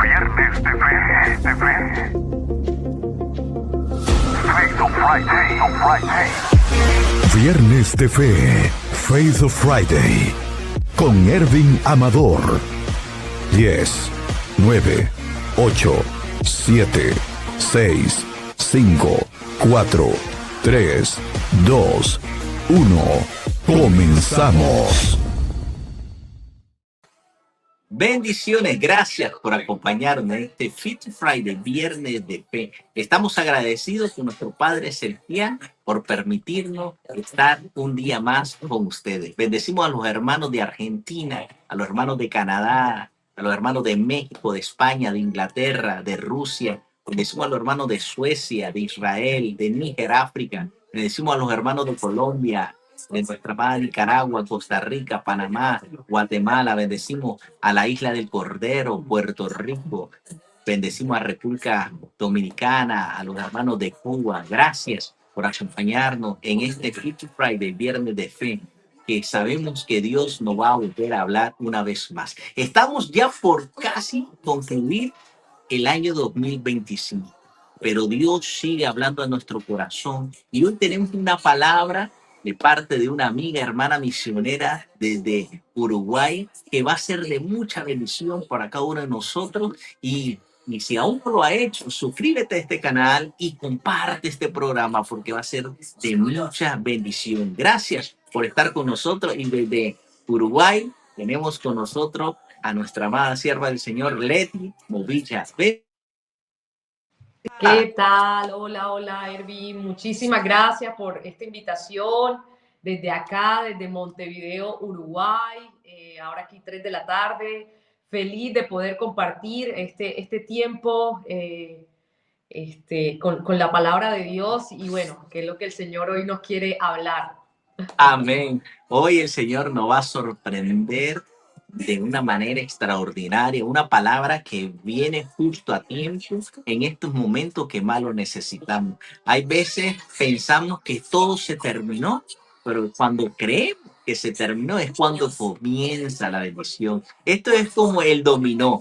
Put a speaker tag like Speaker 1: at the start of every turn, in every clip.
Speaker 1: Viernes de fe. Faith of Friday.
Speaker 2: Viernes de Fe, Faith of Friday, con Ervin Amador. 10, 9, 8, 7, 6, 5, 4, 3, 2, 1. Comenzamos.
Speaker 3: Bendiciones, gracias por acompañarme en este Fit Friday, Viernes de Fe. Estamos agradecidos con nuestro Padre Celestial por permitirnos estar un día más con ustedes. Bendecimos a los hermanos de Argentina, a los hermanos de Canadá, a los hermanos de México, de España, de Inglaterra, de Rusia. Bendecimos a los hermanos de Suecia, de Israel, de Níger, África. Bendecimos a los hermanos de Colombia, de nuestra amada Nicaragua, Costa Rica, Panamá, Guatemala. Bendecimos a la Isla del Cordero, Puerto Rico. Bendecimos a República Dominicana, a los hermanos de Cuba. Gracias por acompañarnos en este Fit Friday, Viernes de Fe, que sabemos que Dios nos va a volver a hablar una vez más. Estamos ya por casi concluir el año 2025, pero Dios sigue hablando a nuestro corazón y hoy tenemos una palabra de parte de una amiga, hermana misionera desde Uruguay, que va a ser de mucha bendición para cada uno de nosotros. Y si aún no lo ha hecho, suscríbete a este canal y comparte este programa porque va a ser de mucha bendición. Gracias por estar con nosotros. Y desde Uruguay tenemos con nosotros a nuestra amada sierva del Señor, Leti Movilla.
Speaker 4: ¿Qué tal? Hola, hola, Ervin. Muchísimas gracias por esta invitación desde acá, desde Montevideo, Uruguay. Ahora aquí 3 de la tarde. Feliz de poder compartir este tiempo con la palabra de Dios y bueno, que es lo que el Señor hoy nos quiere hablar.
Speaker 3: Amén. Hoy el Señor nos va a sorprender de una manera extraordinaria, una palabra que viene justo a tiempo en estos momentos que más lo necesitamos. Hay veces pensamos que todo se terminó, pero cuando creemos que se terminó es cuando comienza la bendición. Esto es como el dominó,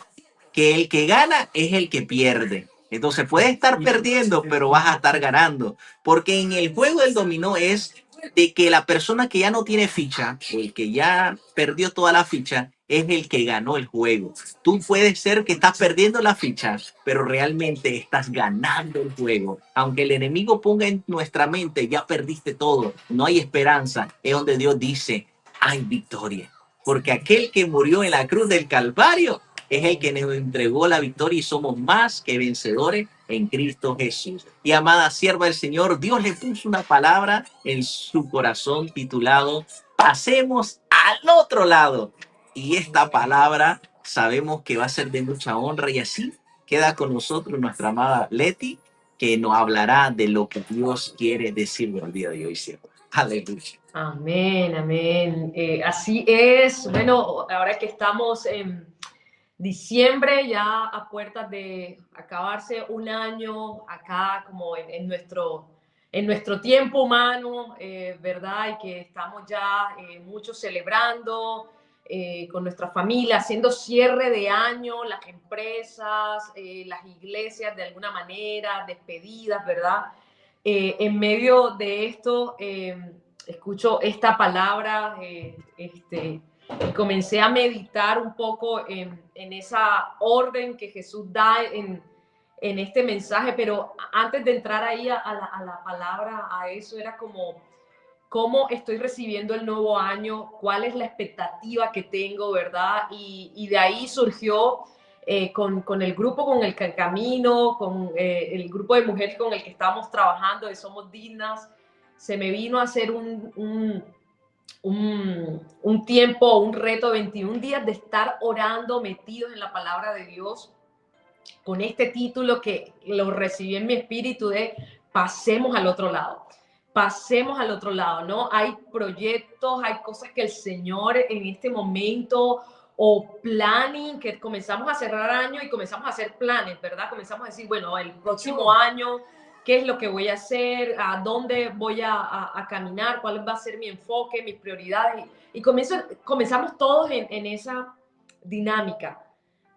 Speaker 3: que el que gana es el que pierde. Entonces puedes estar perdiendo, pero vas a estar ganando, porque en el juego del dominó es de que la persona que ya no tiene ficha, o el que ya perdió toda la ficha, es el que ganó el juego. Tú puedes ser que estás perdiendo la ficha, pero realmente estás ganando el juego. Aunque el enemigo ponga en nuestra mente, ya perdiste todo, no hay esperanza, es donde Dios dice, hay victoria. Porque aquel que murió en la cruz del Calvario es el que nos entregó la victoria y somos más que vencedores en Cristo Jesús. Y amada sierva del Señor, Dios le puso una palabra en su corazón titulado Pasemos al otro lado. Y esta palabra sabemos que va a ser de mucha honra y así queda con nosotros nuestra amada Leti, que nos hablará de lo que Dios quiere decirnos el día de hoy, sierva. Aleluya.
Speaker 4: Amén, amén. Así es. Bueno, ahora que estamos en diciembre, ya a puertas de acabarse un año acá, como en nuestro tiempo humano, ¿verdad? Y que estamos ya muchos celebrando con nuestra familia, haciendo cierre de año, las empresas, las iglesias de alguna manera, despedidas, ¿verdad? En medio de esto, escucho esta palabra, y comencé a meditar un poco en esa orden que Jesús da en este mensaje, pero antes de entrar ahí a la palabra, a eso era como, ¿cómo estoy recibiendo el nuevo año? ¿Cuál es la expectativa que tengo, verdad? Y de ahí surgió con el grupo con el que camino, con el grupo de mujeres con el que estamos trabajando, de Somos Dignas, se me vino a hacer un tiempo, un reto de 21 días de estar orando, metidos en la palabra de Dios, con este título que lo recibí en mi espíritu de pasemos al otro lado. Pasemos al otro lado, ¿no? Hay proyectos, hay cosas que el Señor en este momento o planning, que comenzamos a cerrar año y comenzamos a hacer planes, ¿verdad? Comenzamos a decir, bueno, el próximo año, ¿qué es lo que voy a hacer? ¿A dónde voy a caminar? ¿Cuál va a ser mi enfoque, mis prioridades? Comenzamos todos en esa dinámica,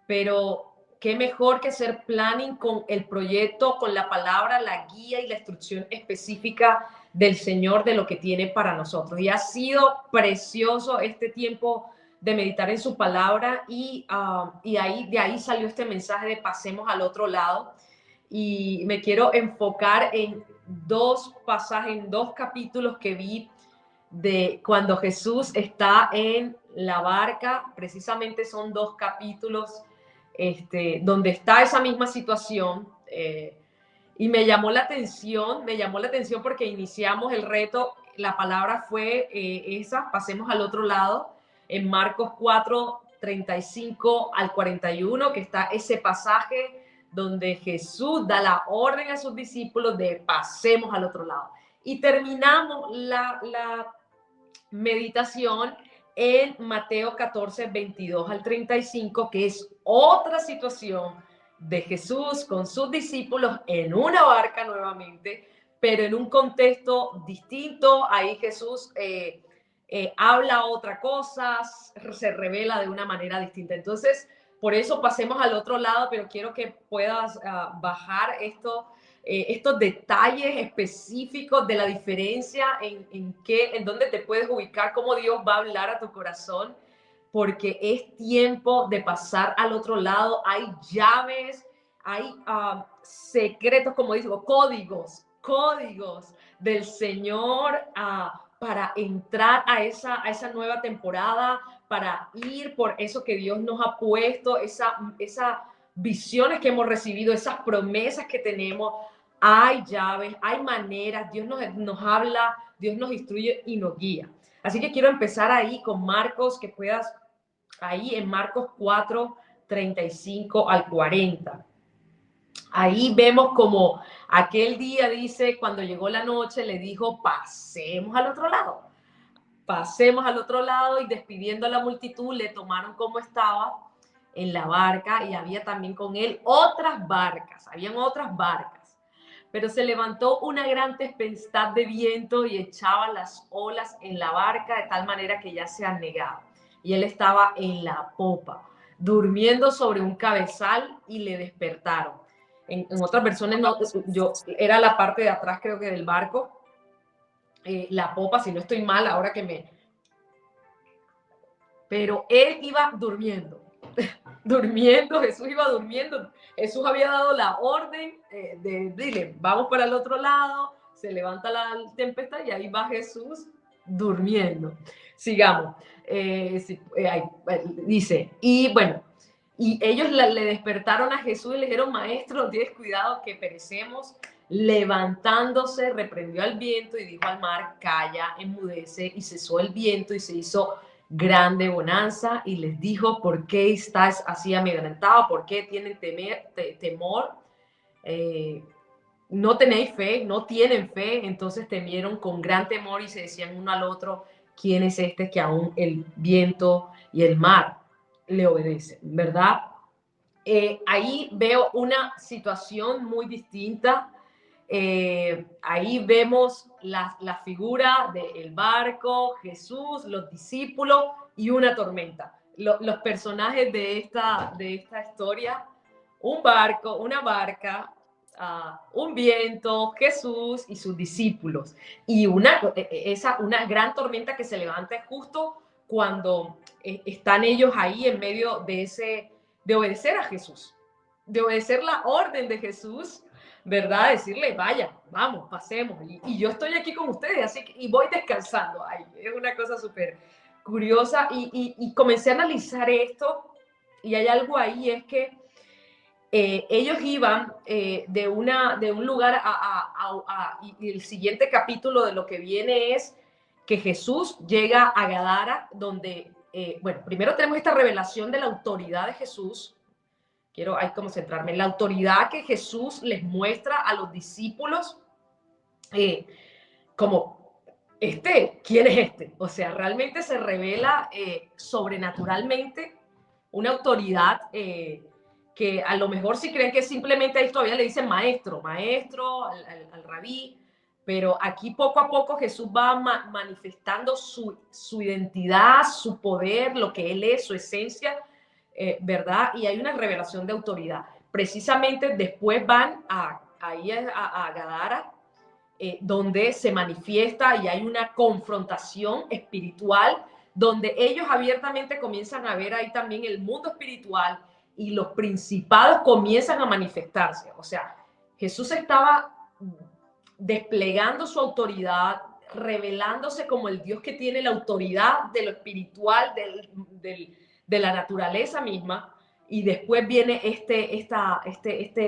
Speaker 4: pero qué mejor que hacer planning con el proyecto, con la palabra, la guía y la instrucción específica del Señor de lo que tiene para nosotros. Y ha sido precioso este tiempo de meditar en su palabra y de ahí salió este mensaje de pasemos al otro lado. Y me quiero enfocar en dos pasajes, en dos capítulos que vi de cuando Jesús está en la barca. Precisamente son dos capítulos donde está esa misma situación. Y me llamó la atención porque iniciamos el reto, la palabra fue esa, pasemos al otro lado, en Marcos 4, 35 al 41, que está ese pasaje donde Jesús da la orden a sus discípulos de pasemos al otro lado. Y terminamos la meditación en Mateo 14, 22 al 35, que es otra situación de Jesús con sus discípulos en una barca nuevamente, pero en un contexto distinto. Ahí Jesús habla otra cosa, se revela de una manera distinta. Entonces, por eso pasemos al otro lado, pero quiero que puedas bajar estos detalles específicos de la diferencia en dónde te puedes ubicar, cómo Dios va a hablar a tu corazón, porque es tiempo de pasar al otro lado. Hay llaves, hay secretos, como digo, códigos del Señor para entrar a esa nueva temporada, para ir por eso que Dios nos ha puesto, esas visiones que hemos recibido, esas promesas que tenemos. Hay llaves, hay maneras, Dios nos habla, Dios nos instruye y nos guía. Así que quiero empezar ahí con Marcos, que puedas, ahí en Marcos 4, 35 al 40. Ahí vemos como aquel día, dice, cuando llegó la noche, le dijo, pasemos al otro lado. Pasemos al otro lado, y despidiendo a la multitud, le tomaron como estaba en la barca, y había también con él habían otras barcas. Pero se levantó una gran tempestad de viento y echaba las olas en la barca de tal manera que ya se anegaba. Y él estaba en la popa, durmiendo sobre un cabezal, y le despertaron. En otras versiones, no, yo era la parte de atrás, creo que del barco, la popa, si no estoy mal, ahora que me... Pero él iba durmiendo, Jesús iba durmiendo. Jesús había dado la orden de dile, vamos para el otro lado, se levanta la tempestad y ahí va Jesús durmiendo. Sigamos. Dice, y bueno, y ellos le despertaron a Jesús y le dijeron, maestro, tienes cuidado que perecemos. Levantándose, reprendió al viento y dijo al mar, calla, enmudece, y cesó el viento y se hizo grande bonanza. Y les dijo, ¿por qué estáis así amedrentados? ¿Por qué tienen temor? No tenéis fe, no tienen fe. Entonces temieron con gran temor y se decían uno al otro, ¿quién es este que aún el viento y el mar le obedecen? ¿Verdad? Ahí veo una situación muy distinta. Ahí vemos la figura del barco, Jesús, los discípulos y una tormenta. Los personajes de esta historia: un barco, una barca, un viento, Jesús y sus discípulos. Y una gran tormenta que se levanta justo cuando están ellos ahí en medio de obedecer a Jesús, de obedecer la orden de Jesús, ¿verdad? Decirle, vaya, vamos, pasemos. Y yo estoy aquí con ustedes, así que, y voy descansando. Ay, es una cosa súper curiosa. Y comencé a analizar esto, y hay algo ahí, es que ellos iban de un lugar y el siguiente capítulo de lo que viene es que Jesús llega a Gadara, donde, bueno, primero tenemos esta revelación de la autoridad de Jesús. Quiero ahí como centrarme en la autoridad que Jesús les muestra a los discípulos, como, ¿quién es este? O sea, realmente se revela sobrenaturalmente una autoridad que a lo mejor si creen que simplemente ahí todavía le dicen maestro al rabí, pero aquí poco a poco Jesús va manifestando su identidad, su poder, lo que él es, su esencia. ¿verdad? Y hay una revelación de autoridad. Precisamente después van ahí a Gadara, donde se manifiesta y hay una confrontación espiritual, donde ellos abiertamente comienzan a ver ahí también el mundo espiritual y los principados comienzan a manifestarse. O sea, Jesús estaba desplegando su autoridad, revelándose como el Dios que tiene la autoridad de lo espiritual, de la naturaleza misma, y después viene esta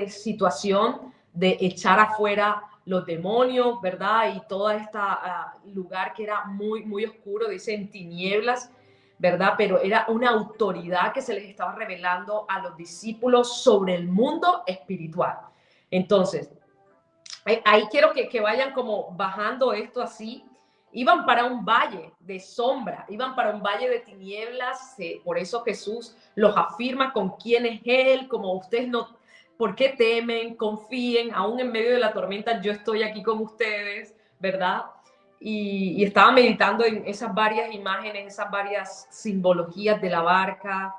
Speaker 4: situación de echar afuera los demonios, ¿verdad? Y todo este lugar que era muy, muy oscuro, dice en tinieblas, ¿verdad? Pero era una autoridad que se les estaba revelando a los discípulos sobre el mundo espiritual. Entonces, ahí quiero que vayan como bajando esto así. Iban para un valle de sombra, iban para un valle de tinieblas, por eso Jesús los afirma con quién es Él, como ustedes no, ¿por qué temen? Confíen, aún en medio de la tormenta yo estoy aquí con ustedes, ¿verdad? Y estaba meditando en esas varias imágenes, esas varias simbologías de la barca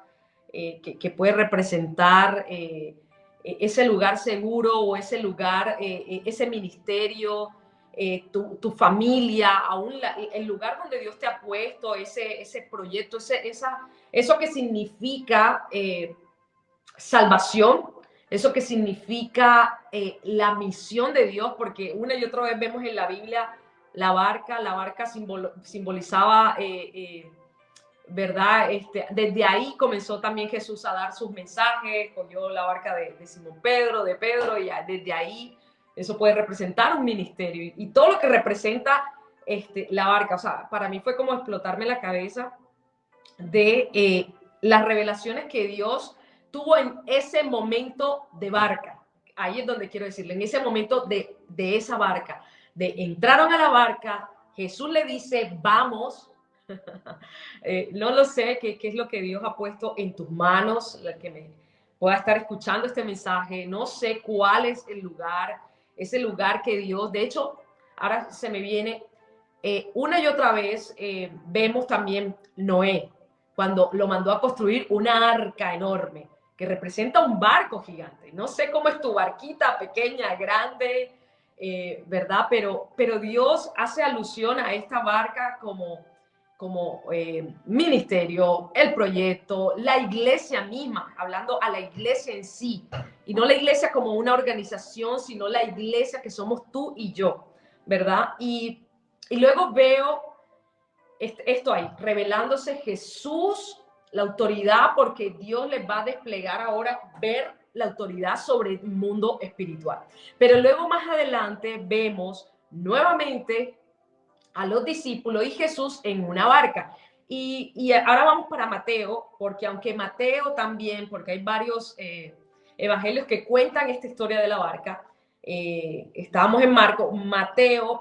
Speaker 4: que puede representar ese lugar seguro o ese lugar, ese ministerio, tu familia, aún el lugar donde Dios te ha puesto, ese proyecto, eso que significa salvación, eso que significa la misión de Dios, porque una y otra vez vemos en la Biblia la barca simbolizaba, ¿verdad? Desde ahí comenzó también Jesús a dar sus mensajes, cogió la barca de Simón Pedro, y desde ahí eso puede representar un ministerio y todo lo que representa la barca. O sea, para mí fue como explotarme la cabeza de las revelaciones que Dios tuvo en ese momento de barca. Ahí es donde quiero decirle, en ese momento de esa barca, entraron a la barca, Jesús le dice, vamos. No lo sé qué es lo que Dios ha puesto en tus manos, la que me pueda estar escuchando este mensaje. No sé cuál es el lugar, ese lugar que Dios, de hecho, ahora se me viene una y otra vez, vemos también Noé, cuando lo mandó a construir una arca enorme, que representa un barco gigante. No sé cómo es tu barquita, pequeña, grande, ¿verdad? Pero Dios hace alusión a esta barca como ministerio, el proyecto, la iglesia misma, hablando a la iglesia en sí, y no la iglesia como una organización, sino la iglesia que somos tú y yo, ¿verdad? Y luego veo esto ahí, revelándose Jesús, la autoridad, porque Dios les va a desplegar ahora, ver la autoridad sobre el mundo espiritual. Pero luego más adelante vemos nuevamente a los discípulos y Jesús en una barca. Y ahora vamos para Mateo, porque aunque Mateo también, porque hay varios evangelios que cuentan esta historia de la barca, estábamos en Marcos,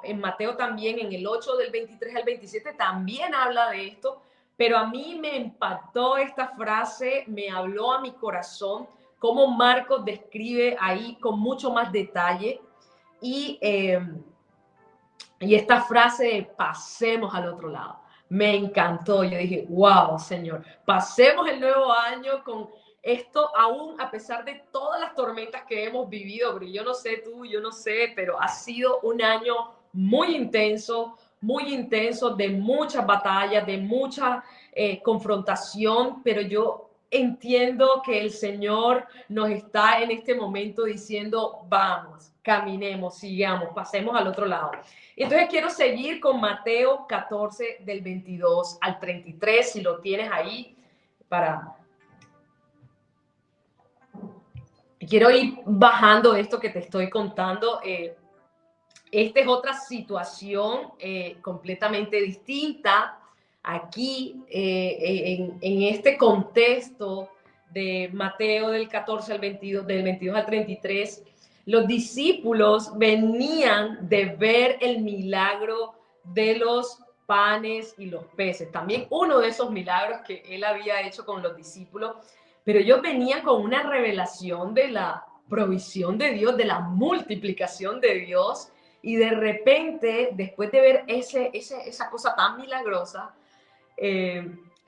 Speaker 4: en Mateo también, en el 8 del 23 al 27, también habla de esto, pero a mí me impactó esta frase, me habló a mi corazón, cómo Marcos describe ahí con mucho más detalle, y esta frase de pasemos al otro lado, me encantó. Yo dije, wow, Señor, pasemos el nuevo año con esto, aún a pesar de todas las tormentas que hemos vivido, pero yo no sé tú, yo no sé, pero ha sido un año muy intenso, de muchas batallas, de mucha confrontación, pero yo entiendo que el Señor nos está en este momento diciendo, vamos, caminemos, sigamos, pasemos al otro lado. Entonces quiero seguir con Mateo 14 del 22 al 33, si lo tienes ahí, quiero ir bajando esto que te estoy contando. Esta es otra situación completamente distinta. Aquí, en este contexto de Mateo del 14 al 22, del 22 al 33, los discípulos venían de ver el milagro de los panes y los peces. También uno de esos milagros que él había hecho con los discípulos, pero ellos venían con una revelación de la provisión de Dios, de la multiplicación de Dios, y de repente, después de ver esa cosa tan milagrosa,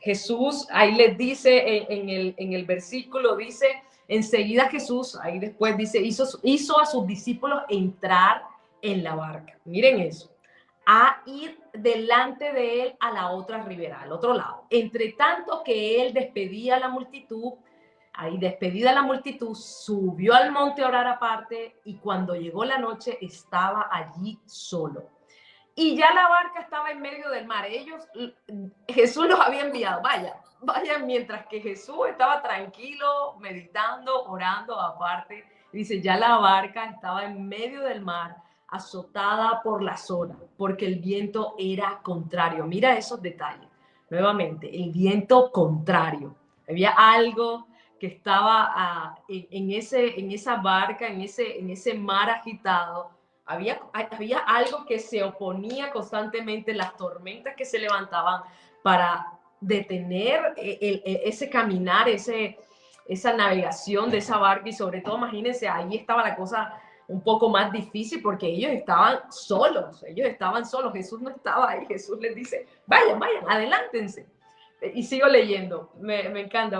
Speaker 4: Jesús ahí les dice en el versículo, dice, enseguida Jesús, ahí después dice, hizo a sus discípulos entrar en la barca. Miren eso, a ir delante de él a la otra ribera, al otro lado. Entre tanto que él despedía a la multitud, ahí despedida la multitud, subió al monte a orar aparte, y cuando llegó la noche estaba allí solo. Y ya la barca estaba en medio del mar. Jesús los había enviado, vayan, mientras que Jesús estaba tranquilo, meditando, orando aparte. Dice, ya la barca estaba en medio del mar, azotada por las olas, porque el viento era contrario. Mira esos detalles. Nuevamente, el viento contrario. Había algo que estaba en esa barca, en ese mar agitado. Había algo que se oponía constantemente, las tormentas que se levantaban para detener ese caminar, esa navegación de esa barca. Y sobre todo, imagínense, ahí estaba la cosa un poco más difícil porque ellos estaban solos. Jesús no estaba ahí. Jesús les dice, vayan, adelántense. Y sigo leyendo, me encanta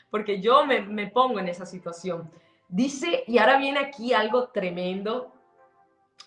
Speaker 4: porque yo me pongo en esa situación. Dice, y ahora viene aquí algo tremendo,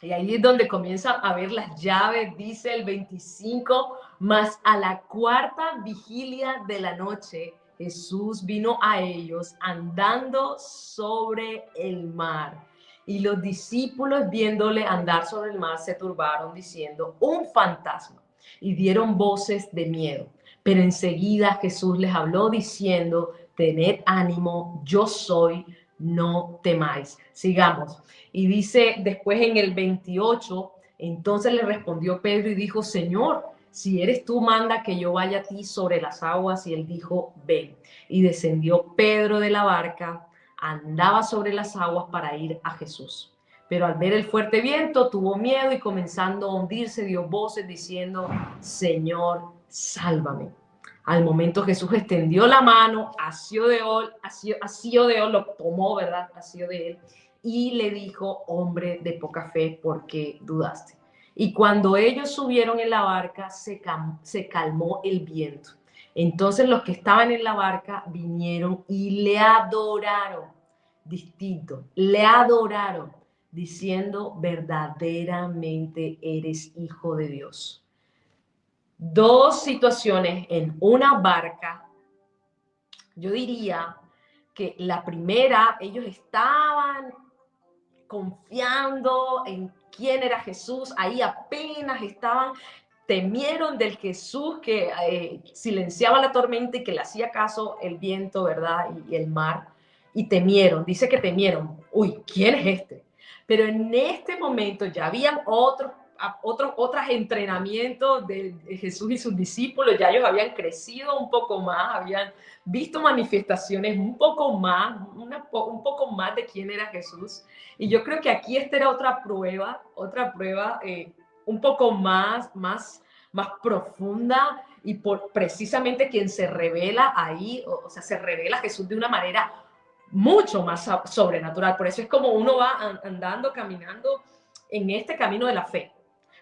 Speaker 4: y ahí es donde comienzan a ver las llaves. Dice el 25, mas a la cuarta vigilia de la noche, Jesús vino a ellos andando sobre el mar. Y los discípulos, viéndole andar sobre el mar, se turbaron, diciendo, un fantasma, y dieron voces de miedo. Pero enseguida Jesús les habló diciendo, tened ánimo, yo soy, no temáis. Sigamos. Y dice después en el 28, entonces le respondió Pedro y dijo, Señor, si eres tú, manda que yo vaya a ti sobre las aguas. Y él dijo, ven. Y descendió Pedro de la barca, andaba sobre las aguas para ir a Jesús. Pero al ver el fuerte viento tuvo miedo y comenzando a hundirse dio voces diciendo, Señor, sálvame. Al momento Jesús extendió la mano, asió de él, lo tomó, ¿verdad? Asió de él y le dijo, hombre de poca fe, ¿por qué dudaste? Y cuando ellos subieron en la barca, se calmó el viento. Entonces los que estaban en la barca vinieron y le adoraron, le adoraron, diciendo, verdaderamente eres hijo de Dios. Dos situaciones en una barca. Yo diría que la primera, ellos estaban confiando en quién era Jesús, ahí apenas temieron del Jesús que silenciaba la tormenta y que le hacía caso el viento, ¿verdad? Y el mar, y temieron, dice que temieron, uy, ¿quién es este? Pero en este momento ya habían otros entrenamientos de Jesús y sus discípulos, ya ellos habían crecido un poco más, habían visto manifestaciones un poco más de quién era Jesús. Y yo creo que aquí esta era otra prueba un poco más profunda, y precisamente quien se revela ahí, o sea, se revela Jesús de una manera mucho más sobrenatural. Por eso es como uno va andando, caminando en este camino de la fe.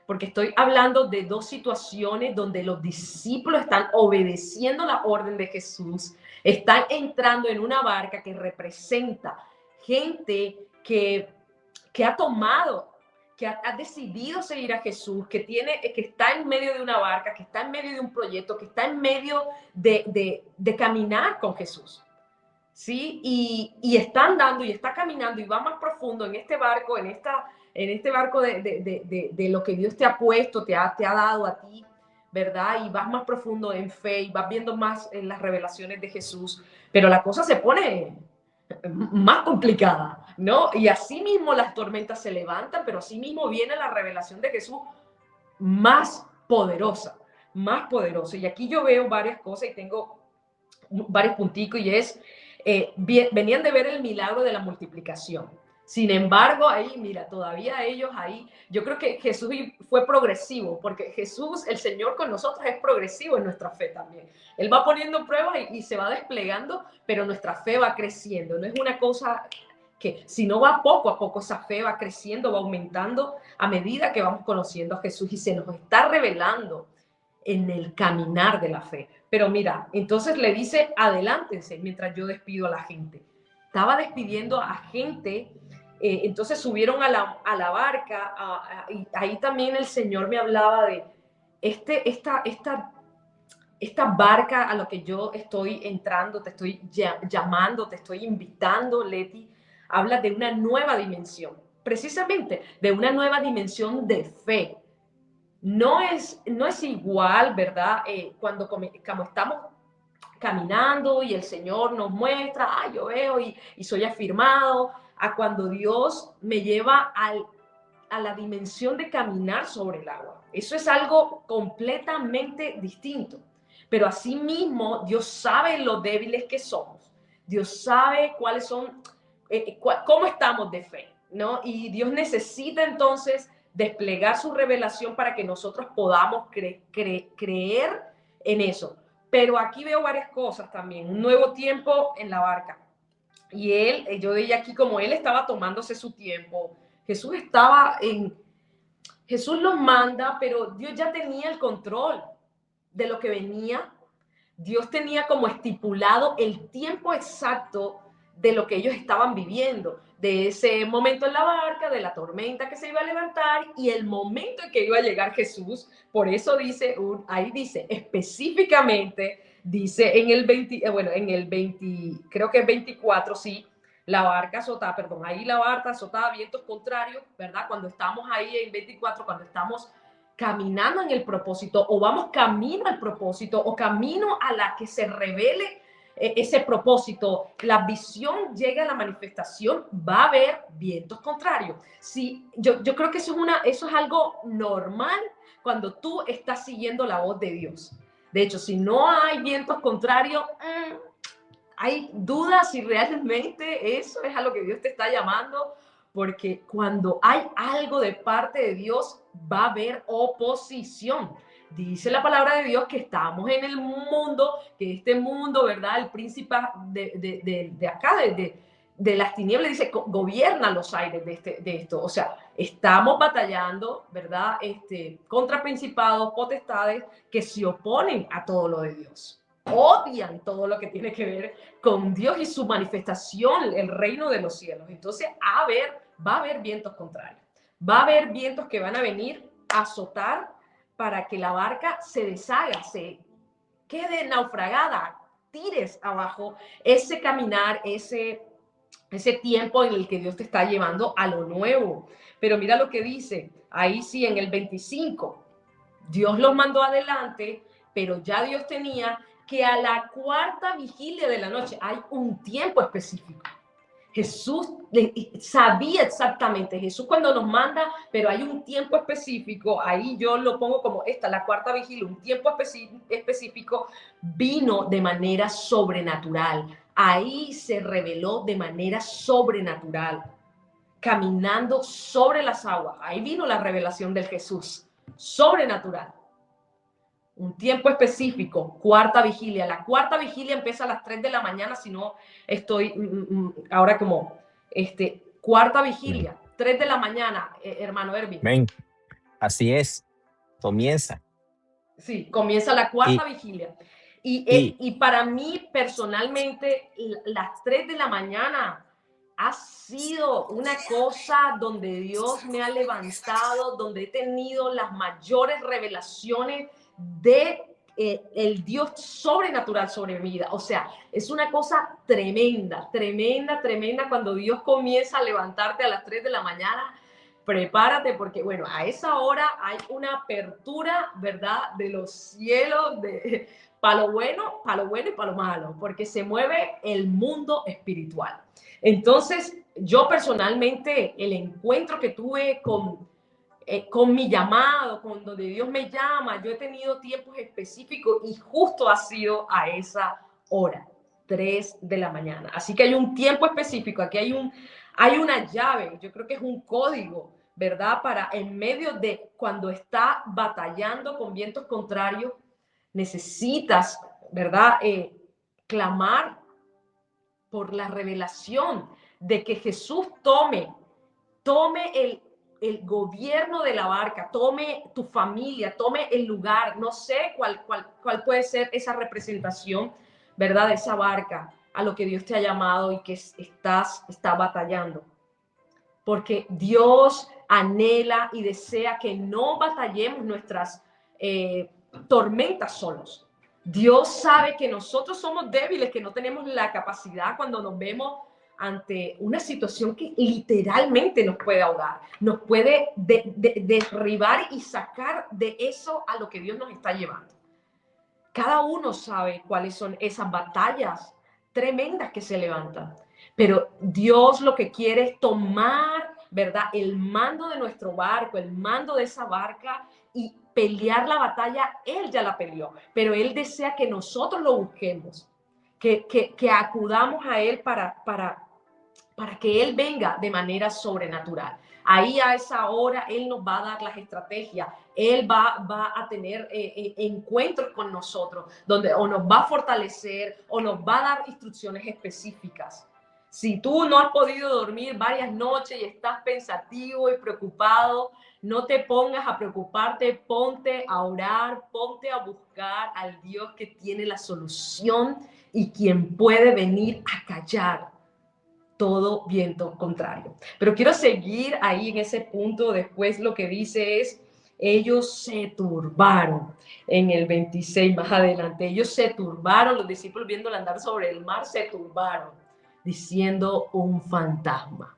Speaker 4: Porque estoy hablando de dos situaciones donde los discípulos están obedeciendo la orden de Jesús, están entrando en una barca que representa gente que ha tomado, que ha decidido seguir a Jesús, que está en medio de una barca, que está en medio de un proyecto, que está en medio de caminar con Jesús. ¿Sí? Y está andando y está caminando y va más profundo en este barco, en este barco de lo que Dios te ha puesto, te ha dado a ti, ¿verdad? Y vas más profundo en fe y vas viendo más en las revelaciones de Jesús, pero la cosa se pone más complicada, ¿no? Y así mismo las tormentas se levantan, pero así mismo viene la revelación de Jesús más poderosa. Y aquí yo veo varias cosas y tengo varios punticos, y es, venían de ver el milagro de la multiplicación. Sin embargo, ahí, mira, todavía ellos ahí, yo creo que Jesús fue progresivo, porque Jesús, el Señor con nosotros, es progresivo en nuestra fe también. Él va poniendo pruebas y se va desplegando, pero nuestra fe va creciendo. No es una cosa que, sino va poco a poco, esa fe va creciendo, va aumentando a medida que vamos conociendo a Jesús, y se nos está revelando en el caminar de la fe. Pero mira, entonces le dice, adelántense mientras yo despido a la gente. Estaba despidiendo a gente, entonces subieron a la barca, y ahí también el Señor me hablaba de esta barca a lo que yo estoy entrando, te estoy llamando, te estoy invitando, Leti, habla de una nueva dimensión, precisamente de una nueva dimensión de fe. No es igual, ¿verdad? Cuando estamos caminando y el Señor nos muestra, yo veo y soy afirmado, a cuando Dios me lleva a la dimensión de caminar sobre el agua. Eso es algo completamente distinto. Pero asimismo, Dios sabe lo débiles que somos. Dios sabe cuáles son, cómo estamos de fe, ¿no? Y Dios necesita entonces desplegar su revelación para que nosotros podamos creer en eso. Pero aquí veo varias cosas también. Un nuevo tiempo en la barca. Y yo veía aquí como él estaba tomándose su tiempo. Jesús los manda, pero Dios ya tenía el control de lo que venía. Dios tenía como estipulado el tiempo exacto de lo que ellos estaban viviendo, de ese momento en la barca, de la tormenta que se iba a levantar y el momento en que iba a llegar Jesús. Por eso dice, ahí dice específicamente, dice en el 20, creo que es 24, sí, la barca azotada, perdón, ahí la barca azotada, vientos contrarios, ¿verdad? Cuando estamos ahí en 24, cuando estamos caminando en el propósito, o vamos camino al propósito, o camino a la que se revele ese propósito, la visión llega a la manifestación, va a haber vientos contrarios. Sí, yo creo que eso es algo normal cuando tú estás siguiendo la voz de Dios. De hecho, si no hay vientos contrarios, hay dudas si realmente eso es a lo que Dios te está llamando, porque cuando hay algo de parte de Dios, va a haber oposición. Dice la palabra de Dios que estamos en el mundo, que este mundo, ¿verdad? El príncipe de acá, de las tinieblas, dice, gobierna los aires de esto. O sea, estamos batallando, ¿verdad? Contra principados, potestades que se oponen a todo lo de Dios. Odian todo lo que tiene que ver con Dios y su manifestación, el reino de los cielos. Entonces, va a haber vientos contrarios. Va a haber vientos que van a venir a azotar para que la barca se deshaga, se quede naufragada, tires abajo ese caminar, ese tiempo en el que Dios te está llevando a lo nuevo. Pero mira lo que dice, ahí sí, en el 25, Dios los mandó adelante, pero ya Dios tenía que a la cuarta vigilia de la noche, hay un tiempo específico. Jesús sabía exactamente, Jesús cuando nos manda, pero hay un tiempo específico, ahí yo lo pongo como la cuarta vigilia, un tiempo específico, vino de manera sobrenatural, ahí se reveló de manera sobrenatural, caminando sobre las aguas, ahí vino la revelación del Jesús, sobrenatural. Un tiempo específico, cuarta vigilia. La cuarta vigilia empieza a las 3 de la mañana, si no estoy ahora como, cuarta vigilia, 3 de la mañana, hermano Erwin.
Speaker 5: Ven, así es, comienza.
Speaker 4: Sí, comienza la cuarta vigilia. Y para mí, personalmente, las 3 de la mañana ha sido una cosa donde Dios me ha levantado, donde he tenido las mayores revelaciones de el Dios sobrenatural sobre mi vida. O sea, es una cosa tremenda, tremenda, tremenda cuando Dios comienza a levantarte a las 3 de la mañana. Prepárate porque, bueno, a esa hora hay una apertura, ¿verdad? De los cielos, para lo bueno y para lo malo, porque se mueve el mundo espiritual. Entonces, yo personalmente, el encuentro que tuve con mi llamado, con donde Dios me llama, yo he tenido tiempos específicos y justo ha sido a esa hora, 3 de la mañana. Así que hay un tiempo específico, aquí hay una llave, yo creo que es un código, ¿verdad? Para en medio de cuando está batallando con vientos contrarios, necesitas, ¿verdad? Clamar por la revelación de que Jesús tome el gobierno de la barca, tome tu familia, tome el lugar. No sé cuál puede ser esa representación, ¿verdad? De esa barca a lo que Dios te ha llamado y que está batallando. Porque Dios anhela y desea que no batallemos nuestras tormentas solos. Dios sabe que nosotros somos débiles, que no tenemos la capacidad cuando nos vemos ante una situación que literalmente nos puede ahogar, nos puede derribar y sacar de eso a lo que Dios nos está llevando. Cada uno sabe cuáles son esas batallas tremendas que se levantan, pero Dios lo que quiere es tomar, ¿verdad?, el mando de nuestro barco, el mando de esa barca y pelear la batalla. Él ya la peleó, pero Él desea que nosotros lo busquemos, que acudamos a Él para que Él venga de manera sobrenatural. Ahí a esa hora Él nos va a dar las estrategias, Él va a tener encuentros con nosotros, donde o nos va a fortalecer o nos va a dar instrucciones específicas. Si tú no has podido dormir varias noches y estás pensativo y preocupado, no te pongas a preocuparte, ponte a orar, ponte a buscar al Dios que tiene la solución y quien puede venir a callar todo viento contrario. Pero quiero seguir ahí en ese punto. Después lo que dice es, ellos se turbaron. En el 26 más adelante, ellos se turbaron, los discípulos viéndolo andar sobre el mar se turbaron, diciendo un fantasma,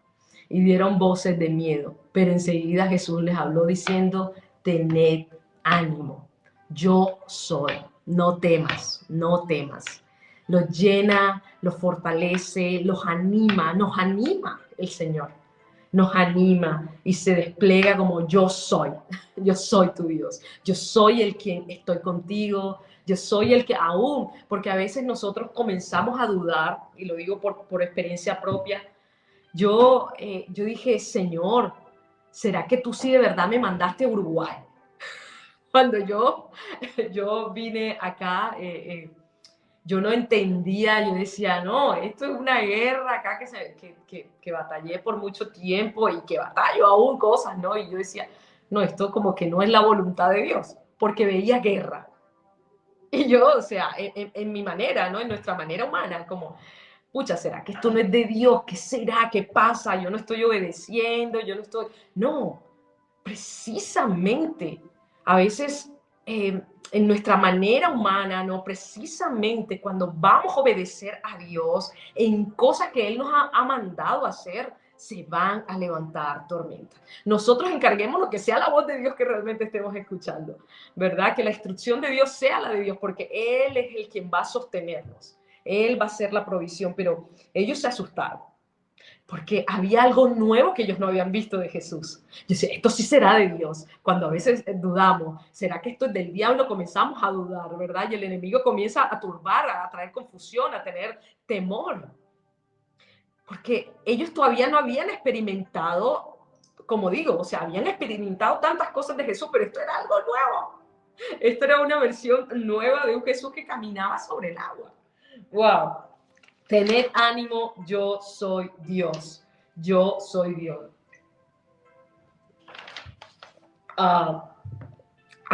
Speaker 4: y dieron voces de miedo. Pero enseguida Jesús les habló diciendo, tened ánimo, yo soy, no temas, no temas. Los llena, los fortalece, los anima, nos anima el Señor, nos anima y se despliega como yo soy tu Dios, yo soy el quien estoy contigo, yo soy el que aún, porque a veces nosotros comenzamos a dudar, y lo digo por experiencia propia, yo dije, Señor, ¿será que tú sí de verdad me mandaste a Uruguay? Cuando yo vine acá, yo no entendía, yo decía, no, esto es una guerra acá que batallé por mucho tiempo y que batallo aún cosas, ¿no? Y yo decía, no, esto como que no es la voluntad de Dios, porque veía guerra. Y yo, o sea, en mi manera, ¿no? En nuestra manera humana, como, pucha, ¿será que esto no es de Dios? ¿Qué será? ¿Qué pasa? Yo no estoy obedeciendo, yo no estoy... No, precisamente, a veces en nuestra manera humana, no, precisamente cuando vamos a obedecer a Dios en cosas que Él nos ha mandado a hacer, se van a levantar tormentas. Nosotros encarguémonos que sea la voz de Dios que realmente estemos escuchando, ¿verdad? Que la instrucción de Dios sea la de Dios, porque Él es el quien va a sostenernos. Él va a hacer la provisión, pero ellos se asustaron porque había algo nuevo que ellos no habían visto de Jesús. Yo decía, esto sí será de Dios. Cuando a veces dudamos, ¿será que esto es del diablo? Comenzamos a dudar, ¿verdad? Y el enemigo comienza a turbar, a traer confusión, a tener temor. Porque ellos todavía no habían experimentado, como digo, o sea, habían experimentado tantas cosas de Jesús, pero esto era algo nuevo. Esto era una versión nueva de un Jesús que caminaba sobre el agua. ¡Wow! Tened ánimo, yo soy Dios. Yo soy Dios. A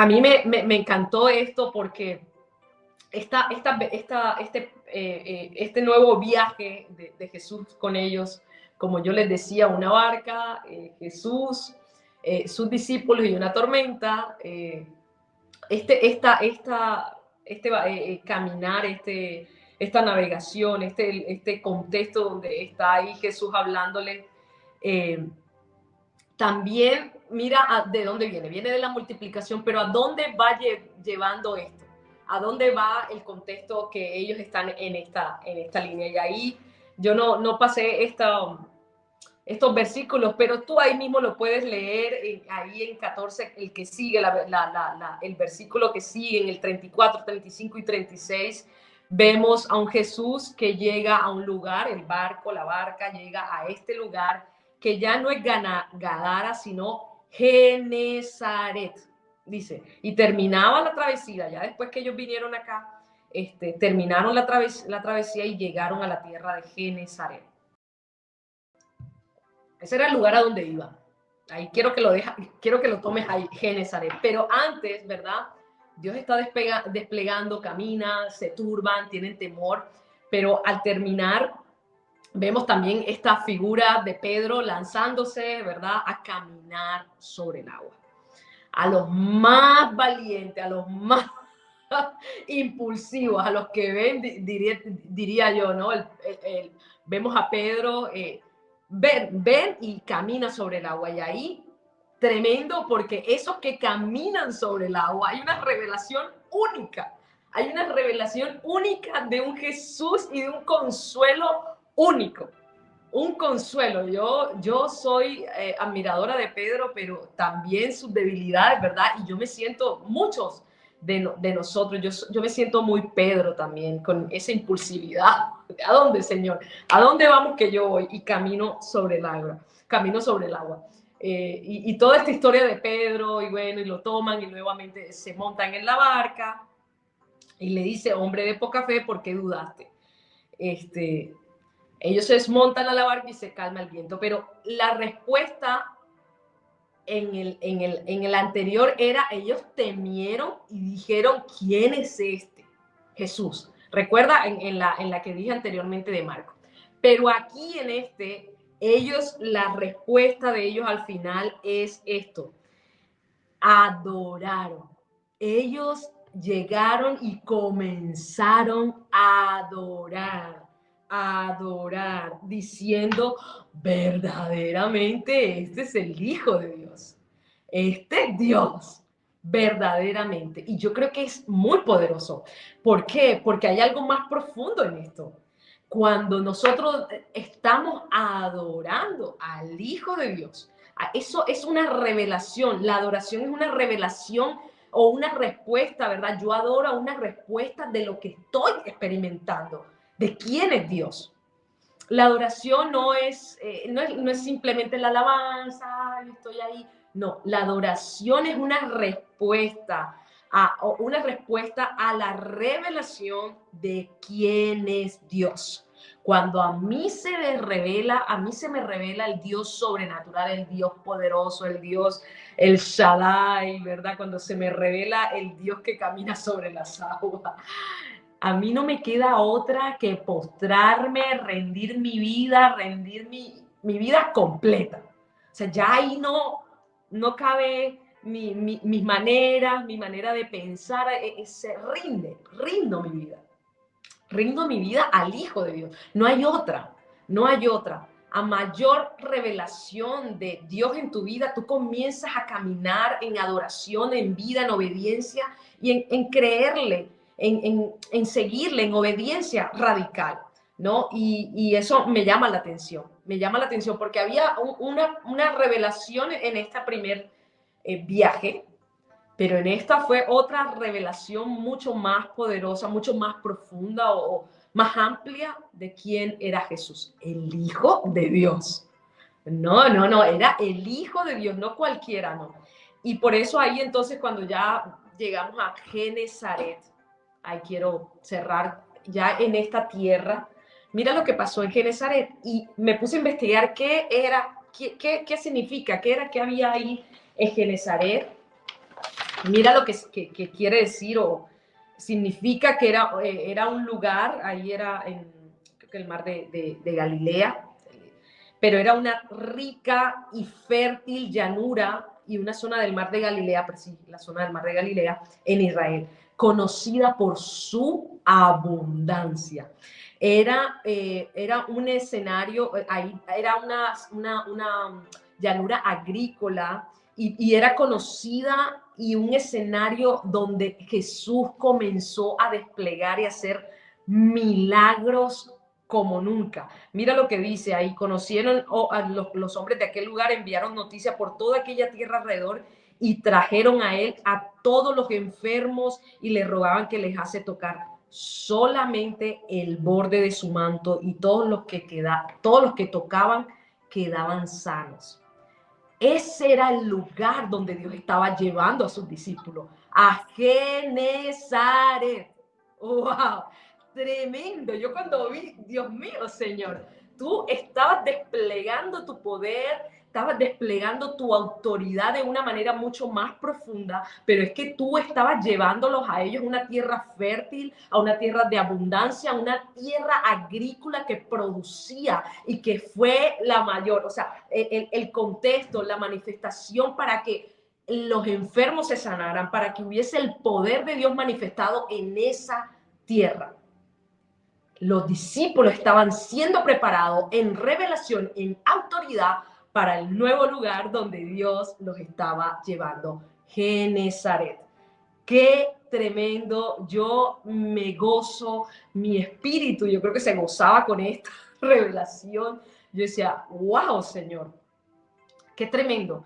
Speaker 4: mí me encantó esto porque este nuevo viaje de Jesús con ellos, como yo les decía, una barca, Jesús, sus discípulos y una tormenta, caminar, esta navegación, este contexto donde está ahí Jesús hablándole, también mira de dónde viene de la multiplicación, pero ¿a dónde va llevando esto? ¿A dónde va el contexto que ellos están en esta línea? Y ahí yo no pasé estos versículos, pero tú ahí mismo lo puedes leer, ahí en 14, el que sigue, el versículo que sigue, en el 34, 35 y 36, vemos a un Jesús que llega a un lugar, la barca llega a este lugar que ya no es Gadara, sino Genesaret, dice, y terminaba la travesía, ya después que ellos vinieron acá, terminaron la travesía y llegaron a la tierra de Genesaret. Ese era el lugar a donde iban. Ahí quiero que lo tomes ahí, Genesaret. Pero antes, ¿verdad? Dios está desplegando, camina, se turban, tienen temor, pero al terminar vemos también esta figura de Pedro lanzándose, ¿verdad?, a caminar sobre el agua. A los más valientes, a los más impulsivos, a los que ven, diría yo, ¿no? Vemos a Pedro, ven y camina sobre el agua. Y ahí, tremendo, porque esos que caminan sobre el agua, hay una revelación única. Hay una revelación única de un Jesús y de un consuelo único. Un consuelo. Yo soy admiradora de Pedro, pero también sus debilidades, ¿verdad? Y yo me siento, muchos de nosotros, yo me siento muy Pedro también, con esa impulsividad. ¿A dónde, Señor? ¿A dónde vamos que yo voy? Y camino sobre el agua. Camino sobre el agua. Y toda esta historia de Pedro, y bueno, y lo toman y nuevamente se montan en la barca y le dice, hombre de poca fe, ¿por qué dudaste? Ellos se desmontan a la barca y se calma el viento, pero la respuesta en el anterior era, ellos temieron y dijeron, ¿quién es este? Jesús. Recuerda en la que dije anteriormente de Marco. Pero aquí en la respuesta de ellos al final es esto: adoraron. Ellos llegaron y comenzaron a adorar, diciendo, verdaderamente este es el Hijo de Dios. Este es Dios, verdaderamente. Y yo creo que es muy poderoso. ¿Por qué? Porque hay algo más profundo en esto. Cuando nosotros estamos adorando al Hijo de Dios, eso es una revelación. La adoración es una revelación o una respuesta, ¿verdad? Yo adoro una respuesta de lo que estoy experimentando, de quién es Dios. La adoración no es simplemente la alabanza, estoy ahí. No, la adoración es una respuesta a la revelación de quién es Dios. Cuando a mí se me revela el Dios sobrenatural, el Dios poderoso, el Dios, el Shaddai, ¿verdad? Cuando se me revela el Dios que camina sobre las aguas, a mí no me queda otra que postrarme, rendir mi vida, rendir mi vida completa. O sea, ya ahí no cabe mis maneras, mi manera de pensar, rindo mi vida. Rindo mi vida al Hijo de Dios. No hay otra. A mayor revelación de Dios en tu vida, tú comienzas a caminar en adoración, en vida, en obediencia y en creerle, en seguirle, en obediencia radical, ¿no? Y eso me llama la atención. Me llama la atención porque había una revelación en este primer viaje, pero en esta fue otra revelación mucho más poderosa, mucho más profunda o más amplia de quién era Jesús, el Hijo de Dios. No, era el Hijo de Dios, no cualquiera, no. Y por eso ahí entonces cuando ya llegamos a Genesaret, ahí quiero cerrar ya en esta tierra, mira lo que pasó en Genesaret y me puse a investigar qué era, qué significa, qué había ahí en Genesaret. Mira lo que quiere decir o significa que era un lugar, ahí era creo que el mar de Galilea, pero era una rica y fértil llanura y una zona del mar de Galilea, pero sí, la zona del mar de Galilea en Israel, conocida por su abundancia. Era un escenario, ahí era una llanura agrícola y era conocida y un escenario donde Jesús comenzó a desplegar y hacer milagros como nunca. Mira lo que dice ahí: conocieron los hombres de aquel lugar, enviaron noticias por toda aquella tierra alrededor y trajeron a él a todos los enfermos y le rogaban que les hace tocar solamente el borde de su manto y todos los que tocaban quedaban sanos. Ese era el lugar donde Dios estaba llevando a sus discípulos, a Genesaret. ¡Wow! Tremendo. Yo cuando vi, Dios mío, Señor, tú estabas desplegando tu poder, estabas desplegando tu autoridad de una manera mucho más profunda, pero es que tú estabas llevándolos a ellos a una tierra fértil, a una tierra de abundancia, a una tierra agrícola que producía y que fue la mayor, o sea, el contexto, la manifestación para que los enfermos se sanaran, para que hubiese el poder de Dios manifestado en esa tierra. Los discípulos estaban siendo preparados en revelación, en autoridad para el nuevo lugar donde Dios los estaba llevando, Genezaret. Qué tremendo, yo me gozo, mi espíritu, yo creo que se gozaba con esta revelación. Yo decía, wow, Señor, qué tremendo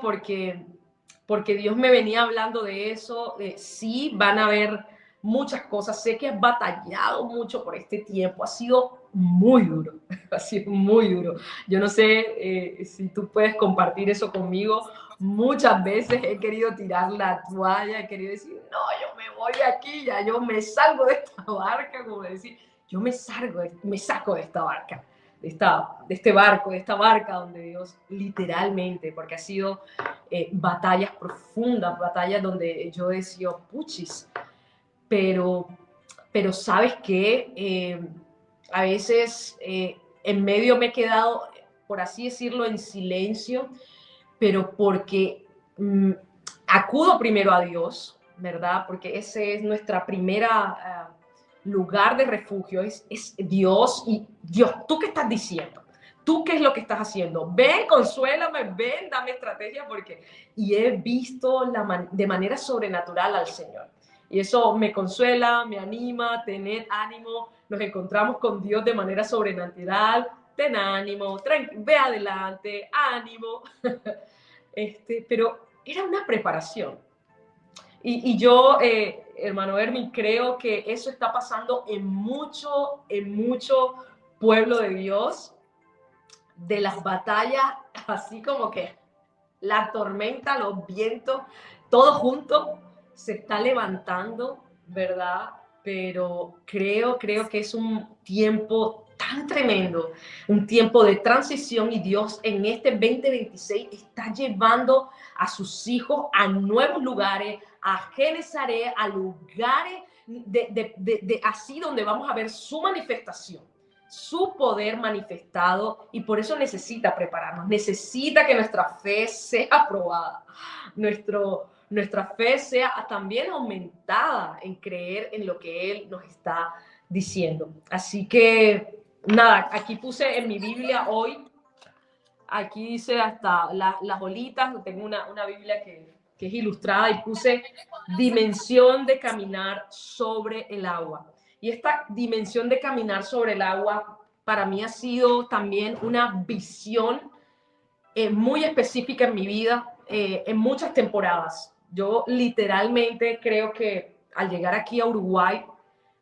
Speaker 4: porque Dios me venía hablando de eso. Sí, van a haber muchas cosas. Sé que has batallado mucho por este tiempo. Ha sido muy duro. Ha sido muy duro. Yo no sé si tú puedes compartir eso conmigo. Muchas veces he querido tirar la toalla, he querido decir, no, yo me voy de aquí, ya yo me salgo de esta barca, como decir, yo me saco de esta barca. De este barco, de esta barca donde Dios literalmente, porque ha sido batallas profundas, batallas donde yo decía, puchis, pero sabes que a veces en medio me he quedado, por así decirlo, en silencio, pero porque acudo primero a Dios, ¿verdad? Porque ese es nuestra primera lugar de refugio, es Dios. Y Dios, ¿tú qué estás diciendo? ¿Tú qué es lo que estás haciendo? Ven, consuélame, ven, dame estrategia, porque... Y he visto de manera sobrenatural al Señor. Y eso me consuela, me anima, tener ánimo. Nos encontramos con Dios de manera sobrenatural. Ten ánimo, ve adelante, ánimo. Pero era una preparación. Y yo, hermano Erwin, creo que eso está pasando en mucho pueblo de Dios, de las batallas, así como que la tormenta, los vientos, todo junto se está levantando, ¿verdad? Pero creo que es un tiempo tan tremendo, un tiempo de transición, y Dios en este 2026 está llevando a sus hijos a nuevos lugares, a Genezaret, a lugares así donde vamos a ver su manifestación, su poder manifestado, y por eso necesita prepararnos, necesita que nuestra fe sea aprobada, nuestra fe sea también aumentada en creer en lo que Él nos está diciendo. Así que nada, aquí puse en mi Biblia hoy, aquí dice hasta las olitas, tengo una Biblia que es ilustrada, y puse dimensión de caminar sobre el agua. Y esta dimensión de caminar sobre el agua para mí ha sido también una visión muy específica en mi vida, en muchas temporadas. Yo literalmente creo que al llegar aquí a Uruguay,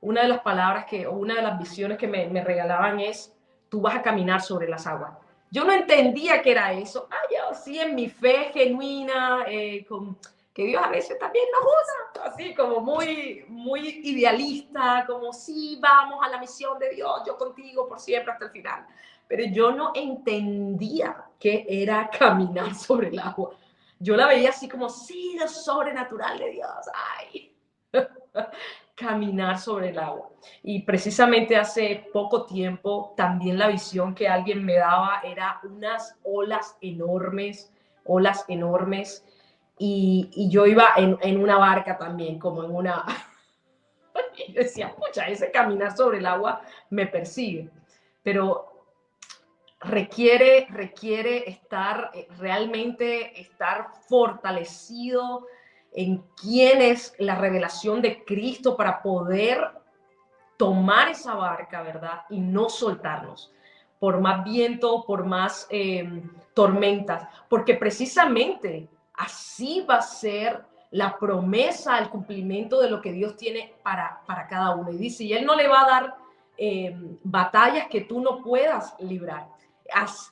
Speaker 4: una de las palabras o una de las visiones que me regalaban es, tú vas a caminar sobre las aguas. Yo no entendía qué era eso. Yo sí, en mi fe genuina, que Dios a veces también nos usa, así como muy idealista, como sí, vamos a la misión de Dios, yo contigo por siempre hasta el final. Pero yo no entendía qué era caminar sobre el agua. Yo la veía así como, sí, lo sobrenatural de Dios, ay. Caminar sobre el agua. Y precisamente hace poco tiempo también la visión que alguien me daba era unas olas enormes, y yo iba en una barca también, como en una... Y yo decía, pucha, ese caminar sobre el agua me persigue. Pero requiere realmente estar fortalecido en quién es la revelación de Cristo para poder tomar esa barca, ¿verdad? Y no soltarnos por más viento, por más tormentas, porque precisamente así va a ser la promesa, el cumplimiento de lo que Dios tiene para cada uno. Y dice, y Él no le va a dar batallas que tú no puedas librar.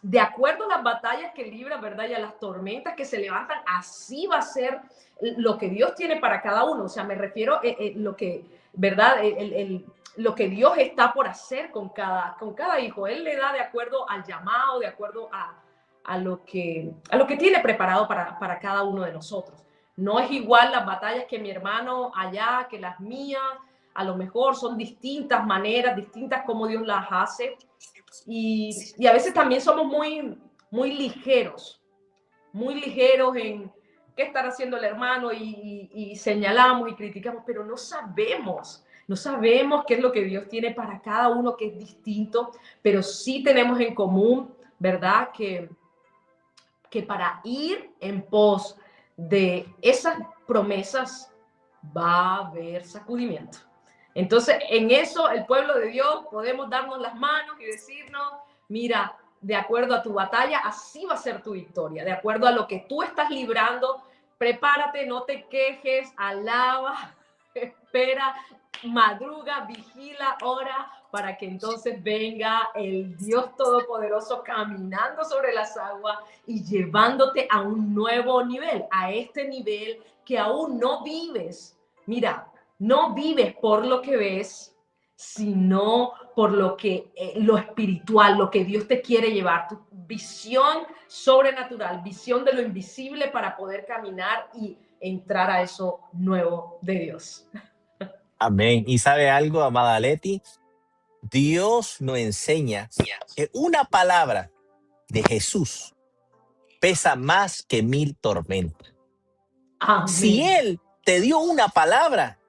Speaker 4: De acuerdo a las batallas que libras, ¿verdad? Y a las tormentas que se levantan, así va a ser lo que Dios tiene para cada uno. O sea, me refiero a lo que, ¿verdad? Lo que Dios está por hacer con cada hijo. Él le da de acuerdo al llamado, de acuerdo a lo que tiene preparado para cada uno de nosotros. No es igual las batallas que mi hermano allá, que las mías. A lo mejor son distintas maneras, distintas como Dios las hace. Y a veces también somos muy ligeros en qué estará haciendo el hermano y señalamos y criticamos, pero no sabemos qué es lo que Dios tiene para cada uno, que es distinto, pero sí tenemos en común, ¿verdad? Que para ir en pos de esas promesas va a haber sacudimiento. Entonces, en eso, el pueblo de Dios, podemos darnos las manos y decirnos, mira, de acuerdo a tu batalla, así va a ser tu victoria. De acuerdo a lo que tú estás librando, prepárate, no te quejes, alaba, espera, madruga, vigila, ora, para que entonces venga el Dios Todopoderoso caminando sobre las aguas y llevándote a un nuevo nivel, a este nivel que aún no vives. Mira, no vives por lo que ves, sino por lo espiritual, lo que Dios te quiere llevar, tu visión sobrenatural, visión de lo invisible para poder caminar y entrar a eso nuevo de Dios.
Speaker 5: Amén. ¿Y sabe algo, amada Leti? Dios nos enseña que una palabra de Jesús pesa más que 1000 tormentas.
Speaker 4: Amén.
Speaker 5: Si Él te dio una palabra,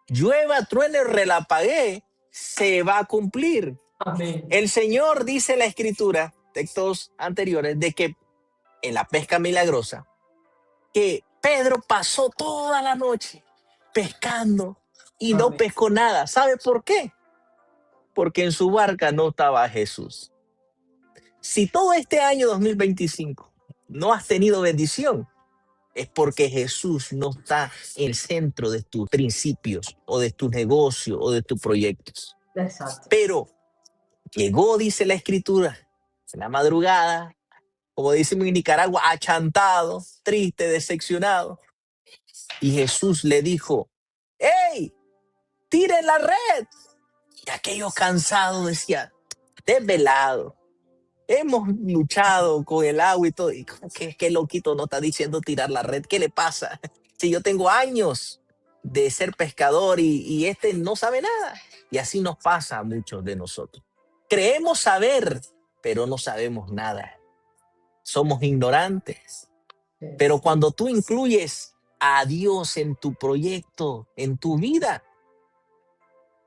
Speaker 5: llueva, truene, relampaguee, se va a cumplir.
Speaker 4: Amén.
Speaker 5: El Señor dice en la Escritura, textos anteriores, de que en la pesca milagrosa, que Pedro pasó toda la noche pescando y no
Speaker 4: Amén.
Speaker 5: pescó nada. ¿Sabe por qué? Porque en su barca no estaba Jesús. Si todo este año 2025 no has tenido bendición, es porque Jesús no está en el centro de tus principios o de tus negocios o de tus proyectos.
Speaker 4: Exacto.
Speaker 5: Pero llegó, dice la Escritura, en la madrugada, como decimos en Nicaragua, achantado, triste, decepcionado. Y Jesús le dijo, ¡hey! ¡Tiren la red! Y aquellos cansados decían, desvelado, hemos luchado con el agua y todo. Y ¿qué loquito no está diciendo tirar la red? ¿Qué le pasa? Si yo tengo años de ser pescador y este no sabe nada. Y así nos pasa a muchos de nosotros. Creemos saber, pero no sabemos nada. Somos ignorantes. Pero cuando tú incluyes a Dios en tu proyecto, en tu vida,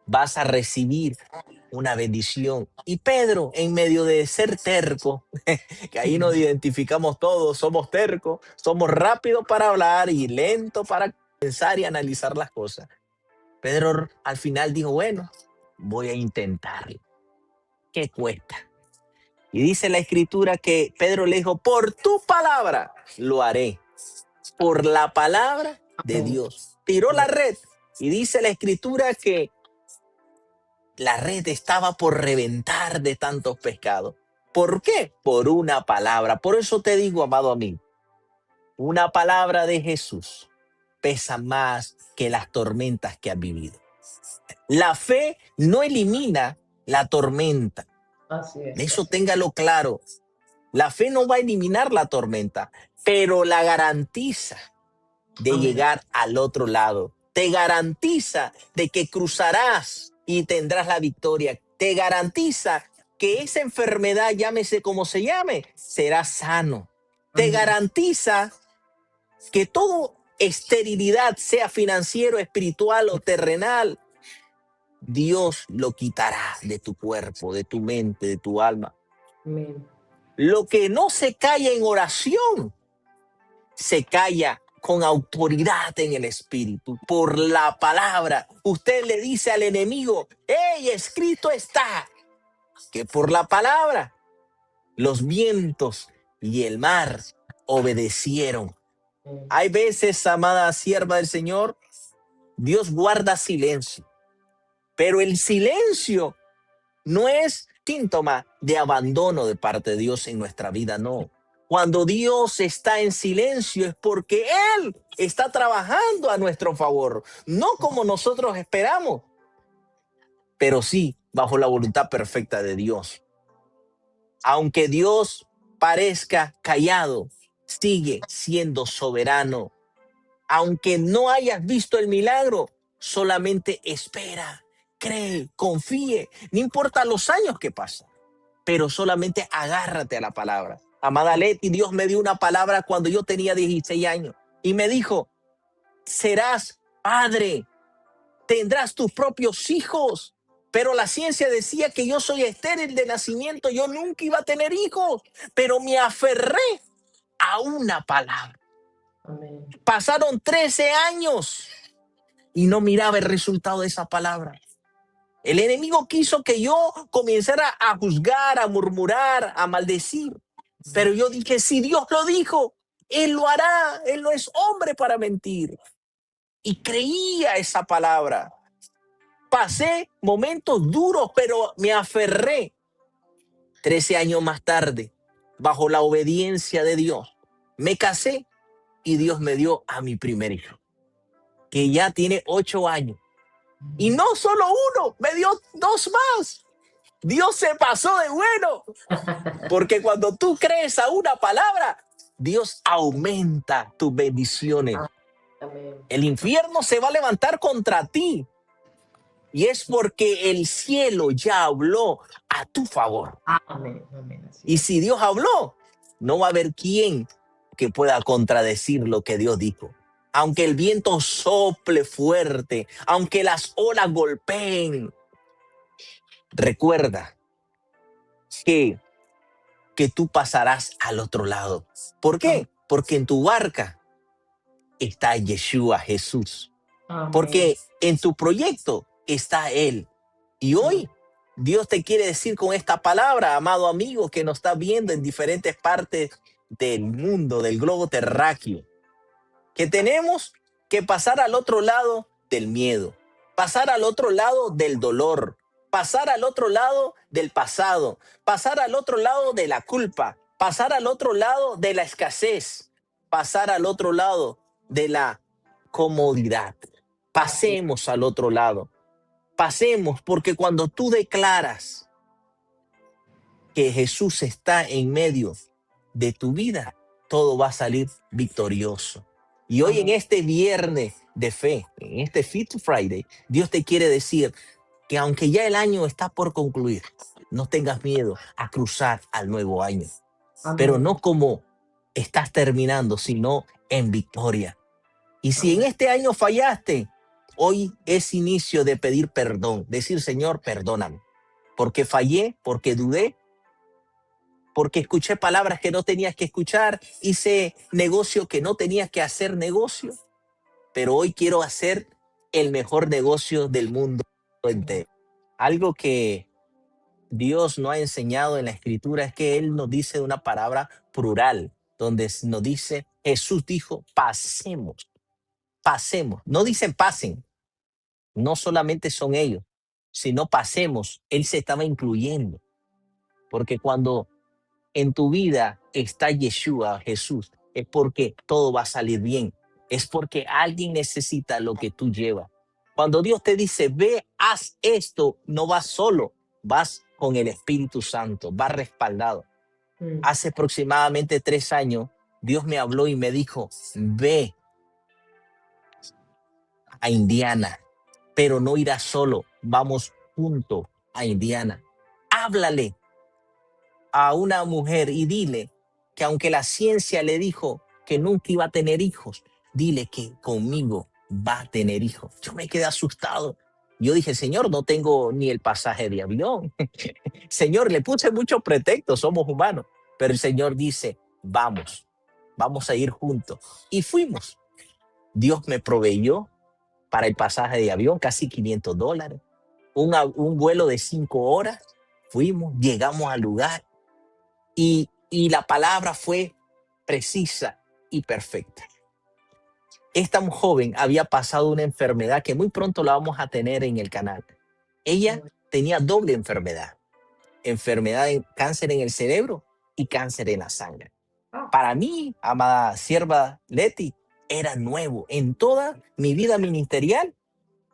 Speaker 5: vas a recibir una bendición. Y Pedro, en medio de ser terco, que ahí nos identificamos todos, somos tercos, somos rápidos para hablar y lentos para pensar y analizar las cosas. Pedro al final dijo, bueno, voy a intentarlo. ¿Qué cuesta? Y dice la Escritura que Pedro le dijo, por tu palabra lo haré. Por la palabra de Dios. Tiró la red y dice la Escritura que la red estaba por reventar de tantos pescados. ¿Por qué? Por una palabra. Por eso te digo, amado amigo, una palabra de Jesús pesa más que las tormentas que has vivido. La fe no elimina la tormenta.
Speaker 4: Así es.
Speaker 5: Eso téngalo claro. La fe no va a eliminar la tormenta, pero la garantiza de
Speaker 4: Amén.
Speaker 5: llegar al otro lado. Te garantiza de que cruzarás y tendrás la victoria. Te garantiza que esa enfermedad, llámese como se llame, será sano. Te
Speaker 4: Amén.
Speaker 5: garantiza que toda esterilidad, sea financiero, espiritual o terrenal, Dios lo quitará de tu cuerpo, de tu mente, de tu alma.
Speaker 4: Amén.
Speaker 5: Lo que no se calla en oración, se calla con autoridad en el espíritu, por la palabra. Usted le dice al enemigo, ¡hey, escrito está! Que por la palabra los vientos y el mar obedecieron. Hay veces, amada sierva del Señor, Dios guarda silencio, pero el silencio no es síntoma de abandono de parte de Dios en nuestra vida, no. Cuando Dios está en silencio es porque Él está trabajando a nuestro favor, no como nosotros esperamos, pero sí bajo la voluntad perfecta de Dios. Aunque Dios parezca callado, sigue siendo soberano. Aunque no hayas visto el milagro, solamente espera, cree, confíe. No importa los años que pasan, pero solamente agárrate a la palabra. Amada Leti, Dios me dio una palabra cuando yo tenía 16 años y me dijo, serás padre, tendrás tus propios hijos. Pero la ciencia decía que yo soy estéril de nacimiento, yo nunca iba a tener hijos, pero me aferré a una palabra.
Speaker 4: Amén.
Speaker 5: Pasaron 13 años y no miraba el resultado de esa palabra. El enemigo quiso que yo comenzara a juzgar, a murmurar, a maldecir. Pero yo dije, si Dios lo dijo, Él lo hará. Él no es hombre para mentir. Y creía esa palabra. Pasé momentos duros, pero me aferré. 13 años más tarde, bajo la obediencia de Dios, me casé y Dios me dio a mi primer hijo, que ya tiene 8 años. Y no solo uno, me dio 2 más. Dios se pasó de bueno. Porque cuando tú crees a una palabra, Dios aumenta tus bendiciones.
Speaker 4: Amén.
Speaker 5: El infierno se va a levantar contra ti. Y es porque el cielo ya habló a tu favor.
Speaker 4: Amén. Amén. Así
Speaker 5: Y
Speaker 4: es.
Speaker 5: si Dios habló, no va a haber quien que pueda contradecir lo que Dios dijo. Aunque el viento sople fuerte, aunque las olas golpeen, recuerda que tú pasarás al otro lado. ¿Por qué? Porque en tu barca está Yeshua, Jesús.
Speaker 4: Amén.
Speaker 5: Porque en tu proyecto está Él. Y hoy Dios te quiere decir con esta palabra, amado amigo que nos está viendo en diferentes partes del mundo, del globo terráqueo, que tenemos que pasar al otro lado del miedo, pasar al otro lado del dolor, pasar al otro lado del pasado, pasar al otro lado de la culpa, pasar al otro lado de la escasez, pasar al otro lado de la comodidad. Pasemos al otro lado. Pasemos, porque cuando tú declaras que Jesús está en medio de tu vida, todo va a salir victorioso. Y hoy en este viernes de fe, en este Fit Friday, Dios te quiere decir que aunque ya el año está por concluir, no tengas miedo a cruzar al nuevo año.
Speaker 4: Amén.
Speaker 5: Pero no como estás terminando, sino en victoria. Y si en este año fallaste, hoy es inicio de pedir perdón, decir, Señor, perdóname, porque fallé, porque dudé, porque escuché palabras que no tenías que escuchar, hice negocio que no tenías que hacer negocio, pero hoy quiero hacer el mejor negocio del mundo entero. Algo que Dios nos ha enseñado en la Escritura es que Él nos dice una palabra plural, donde nos dice, Jesús dijo, pasemos, pasemos. No dicen pasen, no solamente son ellos, sino pasemos. Él se estaba incluyendo, porque cuando en tu vida está Yeshua, Jesús, es porque todo va a salir bien. Es porque alguien necesita lo que tú llevas. Cuando Dios te dice, ve, haz esto, no vas solo, vas con el Espíritu Santo, vas respaldado. Hace aproximadamente 3 años, Dios me habló y me dijo, ve a Indiana, pero no irás solo, vamos juntos a Indiana. Háblale a una mujer y dile que aunque la ciencia le dijo que nunca iba a tener hijos, dile que conmigo va a tener hijos. Yo me quedé asustado. Yo dije, Señor, no tengo ni el pasaje de avión. Señor, le puse muchos pretextos, somos humanos. Pero el Señor dice, vamos a ir juntos. Y fuimos. Dios me proveyó para el pasaje de avión, casi $500. Un vuelo de 5 horas. Fuimos, llegamos al lugar. Y la palabra fue precisa y perfecta. Esta joven había pasado una enfermedad que muy pronto la vamos a tener en el canal. Ella tenía doble enfermedad. Enfermedad de cáncer en el cerebro y cáncer en la sangre. Para mí, amada sierva Leti, era nuevo. En toda mi vida ministerial,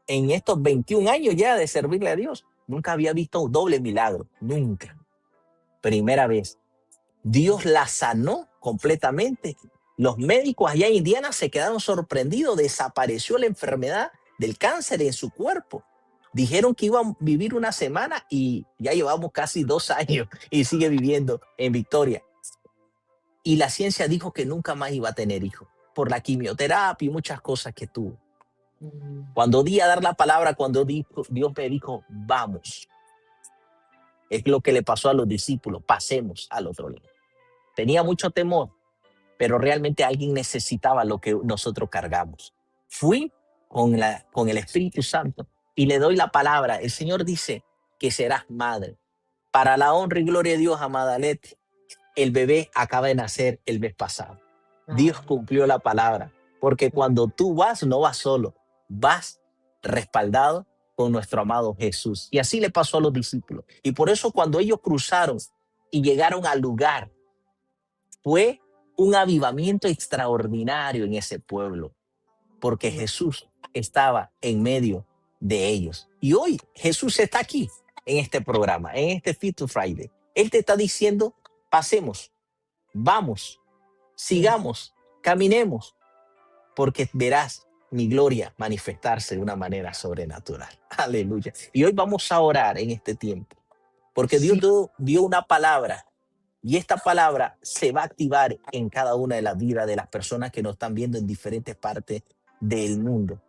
Speaker 5: en estos 21 años ya de servirle a Dios, nunca había visto un doble milagro. Nunca. Primera vez. Dios la sanó completamente. Los médicos allá en Indiana se quedaron sorprendidos. Desapareció la enfermedad del cáncer en su cuerpo. Dijeron que iba a vivir una semana y ya llevamos casi 2 años y sigue viviendo en Victoria. Y la ciencia dijo que nunca más iba a tener hijos por la quimioterapia y muchas cosas que tuvo. Cuando di a dar la palabra, cuando Dios me dijo, vamos, es lo que le pasó a los discípulos, pasemos al otro lado. Tenía mucho temor, pero realmente alguien necesitaba lo que nosotros cargamos. Fui con el Espíritu Santo y le doy la palabra. El Señor dice que serás madre. Para la honra y gloria de Dios, amada Leti, el bebé acaba de nacer el mes pasado. Dios cumplió la palabra, porque cuando tú vas, no vas solo, vas respaldado con nuestro amado Jesús. Y así le pasó a los discípulos. Y por eso cuando ellos cruzaron y llegaron al lugar, fue un avivamiento extraordinario en ese pueblo, porque Jesús estaba en medio de ellos. Y hoy Jesús está aquí en este programa, en este Fit to Friday. Él te está diciendo, pasemos, vamos, sigamos, caminemos, porque verás mi gloria manifestarse de una manera sobrenatural. Aleluya. Y hoy vamos a orar en este tiempo, porque Dios dio una palabra y esta palabra se va a activar en cada una de las vidas de las personas que nos están viendo en diferentes partes del mundo.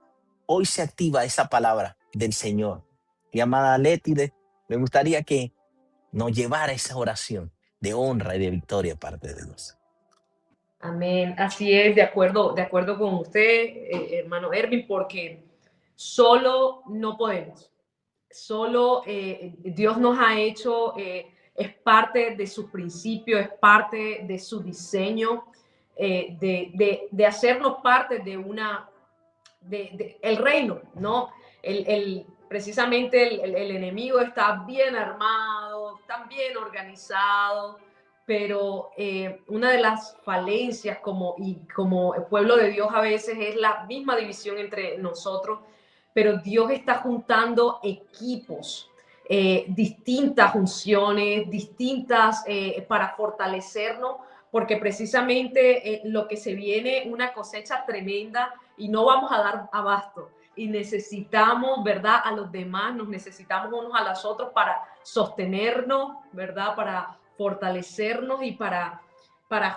Speaker 5: Hoy se activa esa palabra del Señor. Y amada Leti, me gustaría que nos llevara esa oración de honra y de victoria parte de Dios.
Speaker 4: Amén, así es, de acuerdo con usted, hermano Erwin, porque solo no podemos. Solo Dios nos ha hecho, es parte de su principio, es parte de su diseño, de hacernos parte de el reino, ¿no? Precisamente el enemigo está bien armado, está bien organizado, pero una de las falencias como el pueblo de Dios a veces es la misma división entre nosotros, pero Dios está juntando equipos, distintas funciones, distintas para fortalecernos, porque precisamente lo que se viene, una cosecha tremenda y no vamos a dar abasto. Y necesitamos, ¿verdad? A los demás, nos necesitamos unos a los otros para sostenernos, ¿verdad? Para fortalecernos y para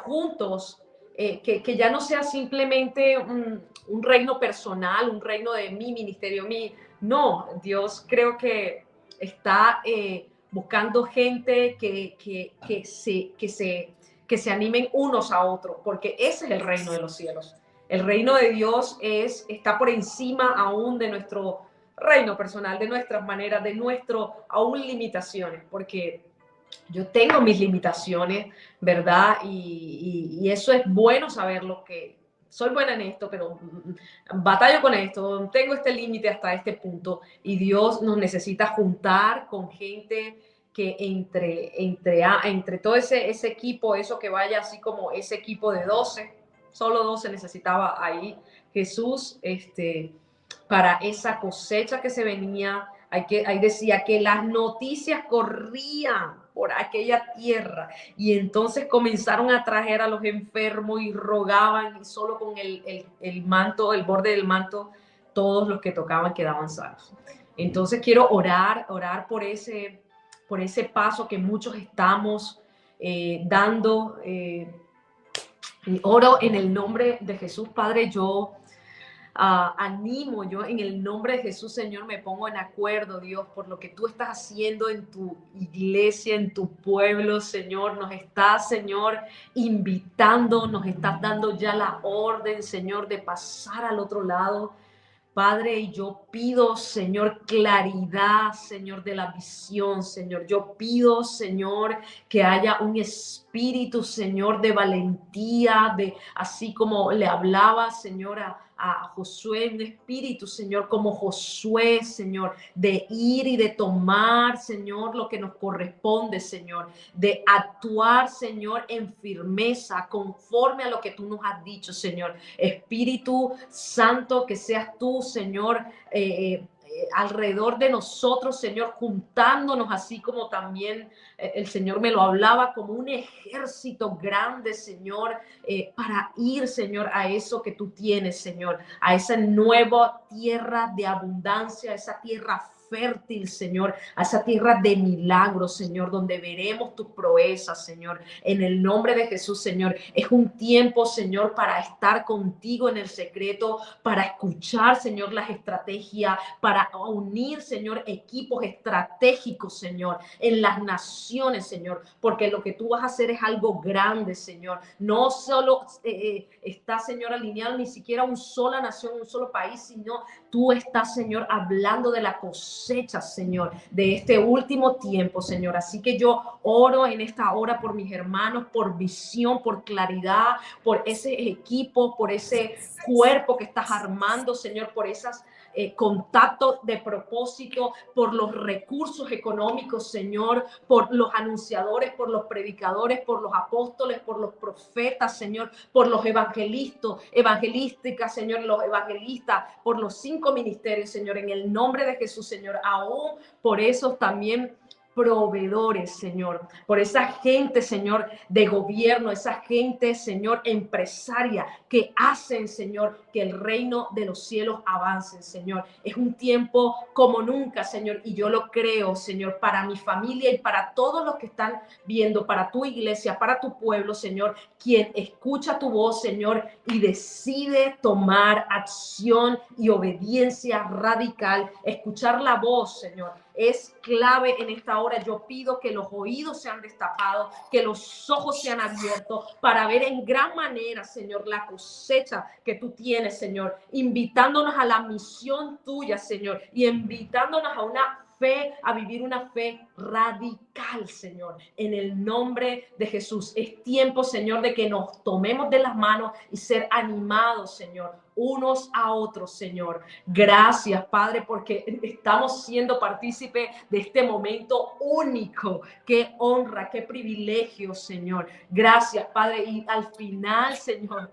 Speaker 4: juntos, que ya no sea simplemente un reino personal, un reino de mi ministerio, no, Dios creo que está buscando gente que se animen unos a otros, porque ese es el reino de los cielos. El reino de Dios está por encima aún de nuestro reino personal, de nuestras maneras, de aún limitaciones, porque yo tengo mis limitaciones, ¿verdad? Y eso es bueno saberlo, que soy buena en esto, pero batallo con esto, tengo este límite hasta este punto, y Dios nos necesita juntar con gente que entre todo ese equipo, eso que vaya así como ese equipo de 12, solo 12 necesitaba ahí Jesús, para esa cosecha que se venía. Ahí decía que las noticias corrían por aquella tierra y entonces comenzaron a traer a los enfermos y rogaban, y solo con el manto, el borde del manto, todos los que tocaban quedaban sanos. Entonces quiero orar por ese paso que muchos estamos dando. Oro en el nombre de Jesús, Padre. Yo animo, yo en el nombre de Jesús, Señor, me pongo en acuerdo, Dios, por lo que tú estás haciendo en tu iglesia, en tu pueblo, Señor. Nos estás, Señor, invitando, nos estás dando ya la orden, Señor, de pasar al otro lado. Padre, y yo pido, Señor, claridad, Señor, de la visión, Señor. Yo pido, Señor, que haya un espíritu, Señor, de valentía, así como le hablaba, Señor, a Josué, un espíritu, Señor, como Josué, Señor, de ir y de tomar, Señor, lo que nos corresponde, Señor, de actuar, Señor, en firmeza, conforme a lo que tú nos has dicho, Señor. Espíritu Santo, que seas tú, Señor, alrededor de nosotros, Señor, juntándonos, así como también el Señor me lo hablaba, como un ejército grande, Señor, para ir, Señor, a eso que tú tienes, Señor, a esa nueva tierra de abundancia, esa tierra fértil, Señor, a esa tierra de milagros, Señor, donde veremos tus proezas, Señor, en el nombre de Jesús, Señor. Es un tiempo, Señor, para estar contigo en el secreto, para escuchar, Señor, las estrategias, para unir, Señor, equipos estratégicos, Señor, en las naciones, Señor, porque lo que tú vas a hacer es algo grande, Señor. No solo está, Señor, alineado ni siquiera una sola nación, un solo país, sino tú estás, Señor, hablando de la cosecha, Señor, de este último tiempo, Señor. Así que yo oro en esta hora por mis hermanos, por visión, por claridad, por ese equipo, por ese cuerpo que estás armando, Señor, por esas contactos de propósito, por los recursos económicos, Señor, por los anunciadores, por los predicadores, por los apóstoles, por los profetas, Señor, por los evangelísticas, Señor, los evangelistas, por los 5 ministerios, Señor, en el nombre de Jesús, Señor, aún por esos también proveedores, Señor, por esa gente, Señor, de gobierno, esa gente, Señor, empresaria, que hacen, Señor, que el reino de los cielos avance, Señor. Es un tiempo como nunca, Señor, y yo lo creo, Señor, para mi familia y para todos los que están viendo, para tu iglesia, para tu pueblo, Señor, quien escucha tu voz, Señor, y decide tomar acción y obediencia radical, escuchar la voz, Señor, es clave en esta hora. Yo pido que los oídos sean destapados, que los ojos sean abiertos para ver en gran manera, Señor, la cosecha que tú tienes, Señor, invitándonos a la misión tuya, Señor, y invitándonos a una fe, a vivir una fe radical, Señor, en el nombre de Jesús. Es tiempo, Señor, de que nos tomemos de las manos y ser animados, Señor, unos a otros, Señor. Gracias, Padre, porque estamos siendo partícipes de este momento único. Qué honra, qué privilegio, Señor. Gracias, Padre. Y al final, Señor,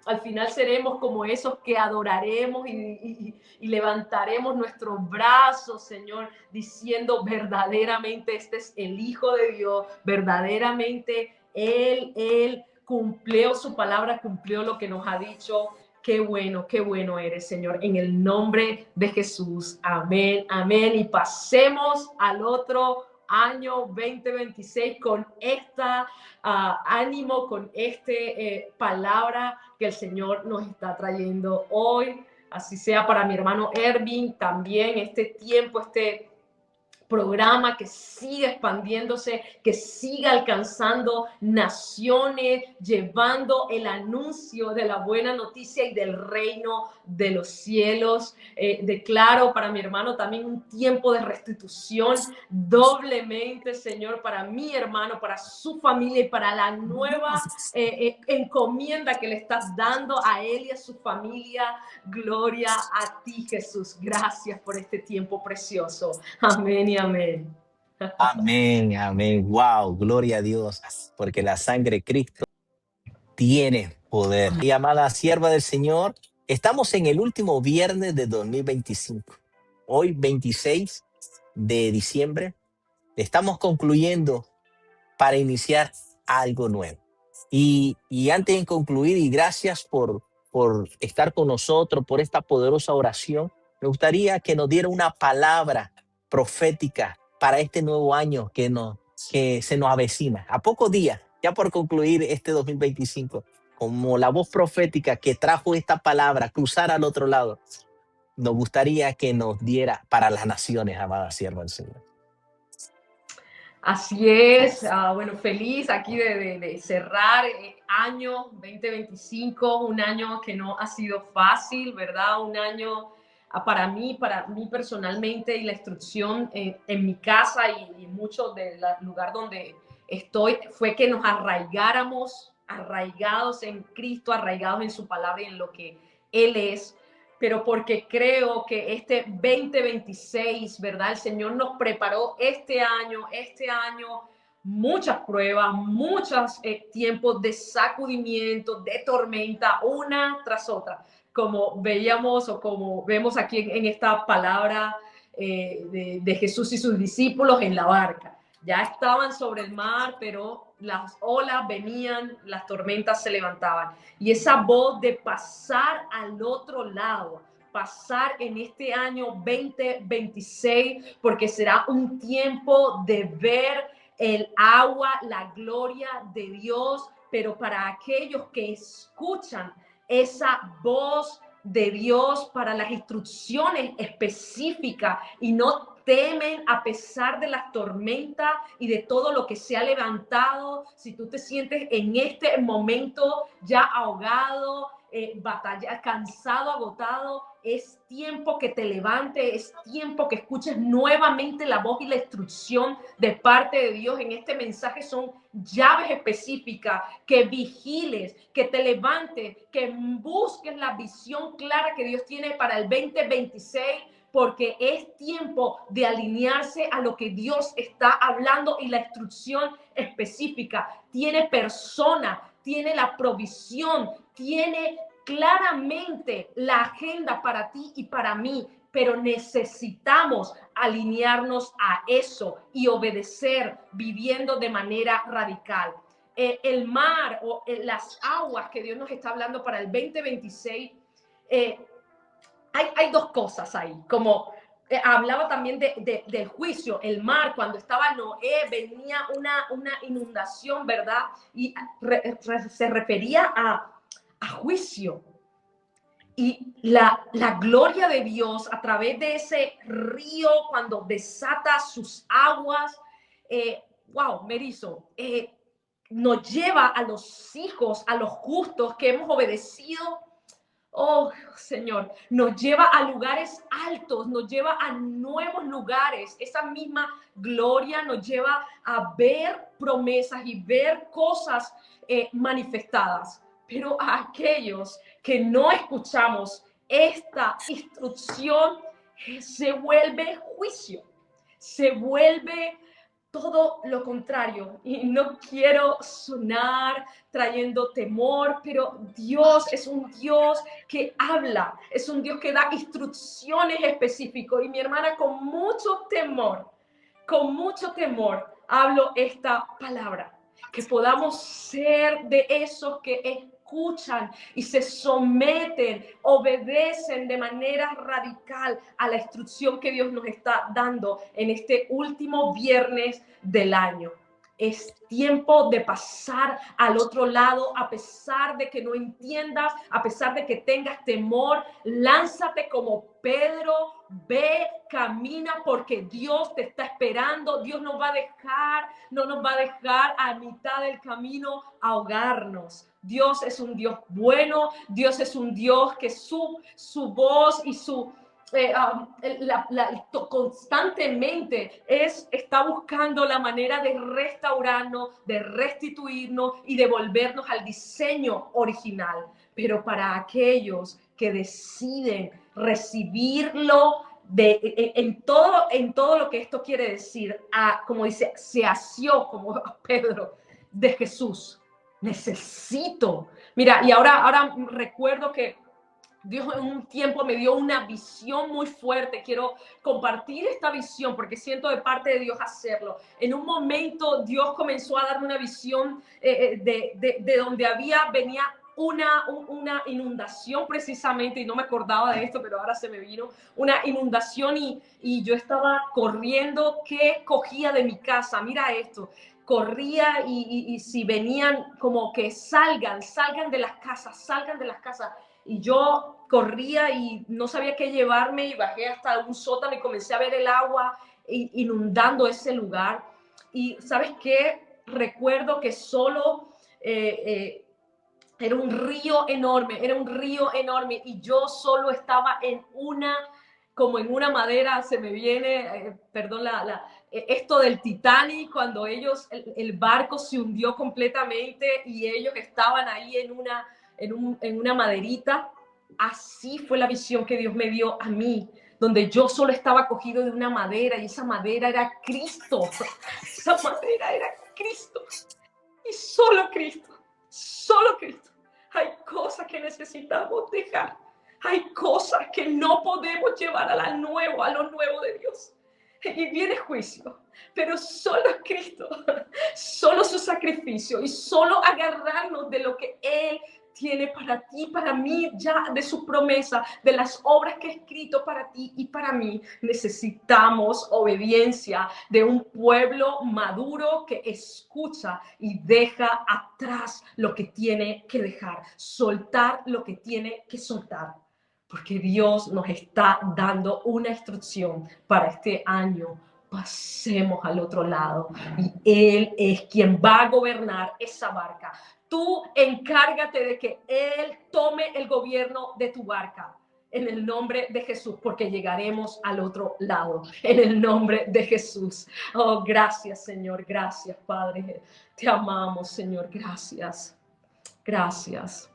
Speaker 4: al final seremos como esos que adoraremos y levantaremos nuestros brazos, Señor, diciendo verdaderamente este es el Hijo de Dios, verdaderamente Él cumplió su palabra, cumplió lo que nos ha dicho. Qué bueno eres, Señor, en el nombre de Jesús. Amén, amén. Y pasemos al otro año 2026 con esta ánimo, con palabra que el Señor nos está trayendo hoy. Así sea para mi hermano Ervin, también este tiempo, este programa que siga expandiéndose, que siga alcanzando naciones, llevando el anuncio de la buena noticia y del reino de los cielos. Declaro para mi hermano también un tiempo de restitución doblemente, Señor, para mi hermano, para su familia y para la nueva encomienda que le estás dando a él y a su familia. Gloria a ti, Jesús. Gracias por este tiempo precioso. Amén y amén.
Speaker 5: Amén, amén. Wow, gloria a Dios, porque la sangre de Cristo tiene poder. Y amada sierva del Señor, estamos en el último viernes de 2025. Hoy, 26 de diciembre, estamos concluyendo para iniciar algo nuevo. Y antes de concluir, y gracias por estar con nosotros, por esta poderosa oración, me gustaría que nos diera una palabra profética para este nuevo año que se nos avecina. A pocos días, ya por concluir este 2025, como la voz profética que trajo esta palabra, cruzar al otro lado, nos gustaría que nos diera para las naciones, amada sierva del Señor.
Speaker 4: Así es, bueno, feliz aquí de cerrar el año 2025, un año que no ha sido fácil, ¿verdad? Un año para mí personalmente, y la instrucción en mi casa y mucho del lugar donde estoy, fue que nos arraigáramos, arraigados en Cristo, arraigados en su palabra y en lo que Él es. Pero porque creo que este 2026, ¿verdad? El Señor nos preparó este año, muchas pruebas, muchos tiempos de sacudimiento, de tormenta, una tras otra. como veíamos o como vemos aquí en esta palabra de Jesús y sus discípulos en la barca. Ya estaban sobre el mar, pero las olas venían, las tormentas se levantaban. Y esa voz de pasar al otro lado, pasar en este año 2026, porque será un tiempo de ver el agua, la gloria de Dios, pero para aquellos que escuchan esa voz de Dios para las instrucciones específicas y no temen a pesar de las tormentas y de todo lo que se ha levantado. Si tú te sientes en este momento ya ahogado, batalla, cansado, agotado, es tiempo que te levantes, es tiempo que escuches nuevamente la voz y la instrucción de parte de Dios. En este mensaje son llaves específicas, que vigiles, que te levantes, que busques la visión clara que Dios tiene para el 2026, porque es tiempo de alinearse a lo que Dios está hablando y la instrucción específica. Tiene persona, tiene la provisión, tiene claramente la agenda para ti y para mí, pero necesitamos alinearnos a eso y obedecer viviendo de manera radical. El mar o las aguas que Dios nos está hablando para el 2026, hay dos cosas ahí, como hablaba también del juicio. El mar, cuando estaba Noé, venía una inundación, ¿verdad? Y se refería a juicio. Y la gloria de Dios a través de ese río, cuando desata sus aguas, wow, me erizo, nos lleva a los hijos, a los justos que hemos obedecido. Oh, Señor, nos lleva a lugares altos, nos lleva a nuevos lugares. Esa misma gloria nos lleva a ver promesas y ver cosas manifestadas. Pero a aquellos que no escuchamos esta instrucción, se vuelve juicio, se vuelve todo lo contrario. Y no quiero sonar trayendo temor, pero Dios es un Dios que habla, es un Dios que da instrucciones específicas. Y mi hermana, con mucho temor, hablo esta palabra, que podamos ser de esos que escuchan y se someten, obedecen de manera radical a la instrucción que Dios nos está dando en este último viernes del año. Es tiempo de pasar al otro lado, a pesar de que no entiendas, a pesar de que tengas temor. Lánzate como Pedro, ve, camina, porque Dios te está esperando. Dios no nos va a dejar a mitad del camino ahogarnos. Dios es un Dios bueno, Dios es un Dios que su voz y su constantemente está buscando la manera de restaurarnos, de restituirnos y de volvernos al diseño original. Pero para aquellos que deciden recibirlo en todo lo que esto quiere decir, como dice, se asió como Pedro de Jesús. Necesito. Mira, y ahora recuerdo que Dios en un tiempo me dio una visión muy fuerte. Quiero compartir esta visión porque siento de parte de Dios hacerlo. En un momento Dios comenzó a darme una visión de donde venía una inundación precisamente, y no me acordaba de esto, pero ahora se me vino una inundación y yo estaba corriendo. ¿Qué cogía de mi casa? Mira esto. Corría y si venían como que salgan de las casas. Y yo corría y no sabía qué llevarme y bajé hasta un sótano y comencé a ver el agua inundando ese lugar. Y ¿sabes qué? Recuerdo que solo era un río enorme y yo solo estaba como en una madera. Se me viene, perdón, esto del Titanic, cuando el barco se hundió completamente y ellos estaban ahí en una maderita. Así fue la visión que Dios me dio a mí, donde yo solo estaba cogido de una madera y esa madera era Cristo. Esa madera era Cristo y solo Cristo. Hay cosas que necesitamos dejar. Hay cosas que no podemos llevar a lo nuevo de Dios. Y viene juicio, pero solo Cristo, solo su sacrificio y solo agarrarnos de lo que Él tiene para ti, para mí, ya de su promesa, de las obras que ha escrito para ti y para mí. Necesitamos obediencia de un pueblo maduro que escucha y deja atrás lo que tiene que dejar, soltar lo que tiene que soltar. Porque Dios nos está dando una instrucción para este año. Pasemos al otro lado y Él es quien va a gobernar esa barca. Tú encárgate de que Él tome el gobierno de tu barca. En el nombre de Jesús, porque llegaremos al otro lado. En el nombre de Jesús. Oh, gracias, Señor. Gracias, Padre. Te amamos, Señor. Gracias. Gracias.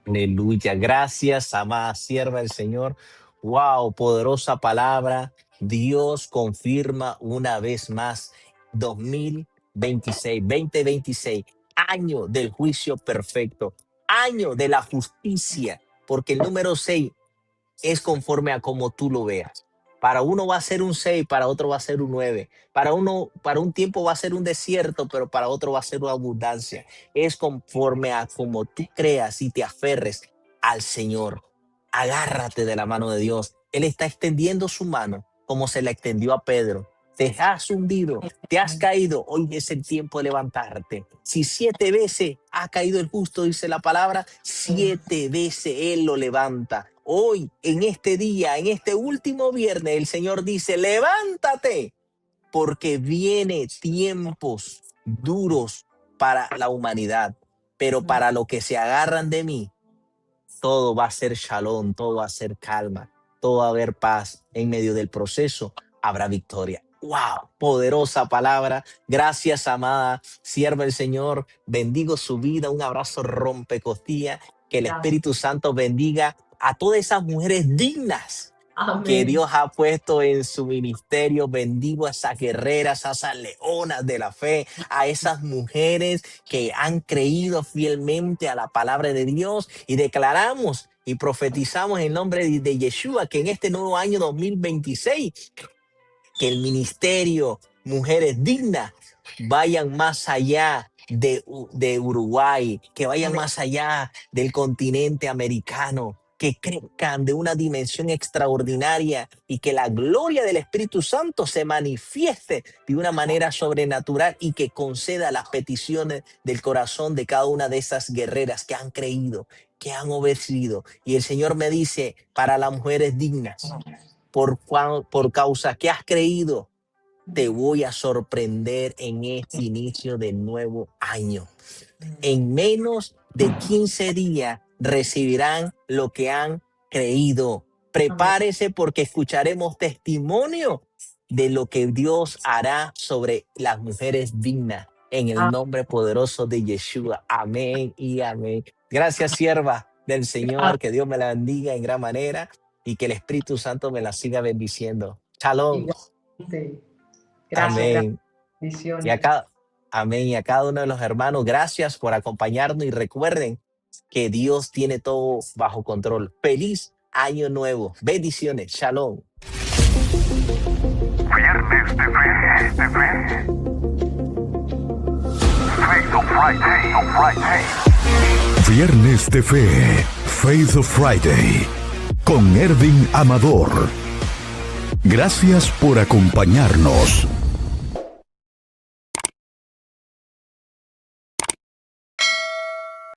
Speaker 5: Aleluya. Gracias, amada sierva del Señor. Wow, poderosa palabra. Dios confirma una vez más 2026, año del juicio perfecto, año de la justicia, porque el número 6 es conforme a como tú lo veas. Para uno va a ser un 6, para otro va a ser un 9. Para un tiempo va a ser un desierto, pero para otro va a ser una abundancia. Es conforme a como tú creas y te aferres al Señor. Agárrate de la mano de Dios. Él está extendiendo su mano como se la extendió a Pedro. Te has hundido, te has caído. Hoy es el tiempo de levantarte. Si 7 veces ha caído el justo, dice la palabra, 7 veces Él lo levanta. Hoy, en este día, en este último viernes, el Señor dice, levántate, porque vienen tiempos duros para la humanidad, pero para los que se agarran de mí, todo va a ser shalom, todo va a ser calma, todo va a haber paz. En medio del proceso habrá victoria. ¡Wow! Poderosa palabra. Gracias, amada sierva del Señor. Bendigo su vida. Un abrazo rompecostilla. Que el Espíritu Santo bendiga a todas esas mujeres dignas. Amén. Que Dios ha puesto en su ministerio. Bendigo a esas guerreras, a esas leonas de la fe, a esas mujeres que han creído fielmente a la palabra de Dios, y declaramos y profetizamos en nombre de Yeshua que en este nuevo año 2026, que el ministerio Mujeres Dignas vayan más allá de Uruguay, que vayan más allá del continente americano, que crezcan de una dimensión extraordinaria y que la gloria del Espíritu Santo se manifieste de una manera sobrenatural y que conceda las peticiones del corazón de cada una de esas guerreras que han creído, que han obedecido. Y el Señor me dice, para las mujeres dignas, por causa que has creído, te voy a sorprender en este inicio del nuevo año. En menos de 15 días recibirán lo que han creído. Prepárese, porque escucharemos testimonio de lo que Dios hará sobre las mujeres dignas, en el nombre poderoso de Yeshua. Amén y amén. Gracias, sierva del Señor. Que Dios me la bendiga en gran manera y que el Espíritu Santo me la siga bendiciendo. Shalom.
Speaker 4: Gracias.
Speaker 5: Amén.
Speaker 4: Bendiciones.
Speaker 5: Amén. Y a cada uno de los hermanos, gracias por acompañarnos, y recuerden que Dios tiene todo bajo control. Feliz año nuevo. Bendiciones. Shalom.
Speaker 1: Viernes de fe. Faith of Friday.
Speaker 2: Viernes de Fe, Faith of Friday, con Ervin Amador. Gracias por acompañarnos.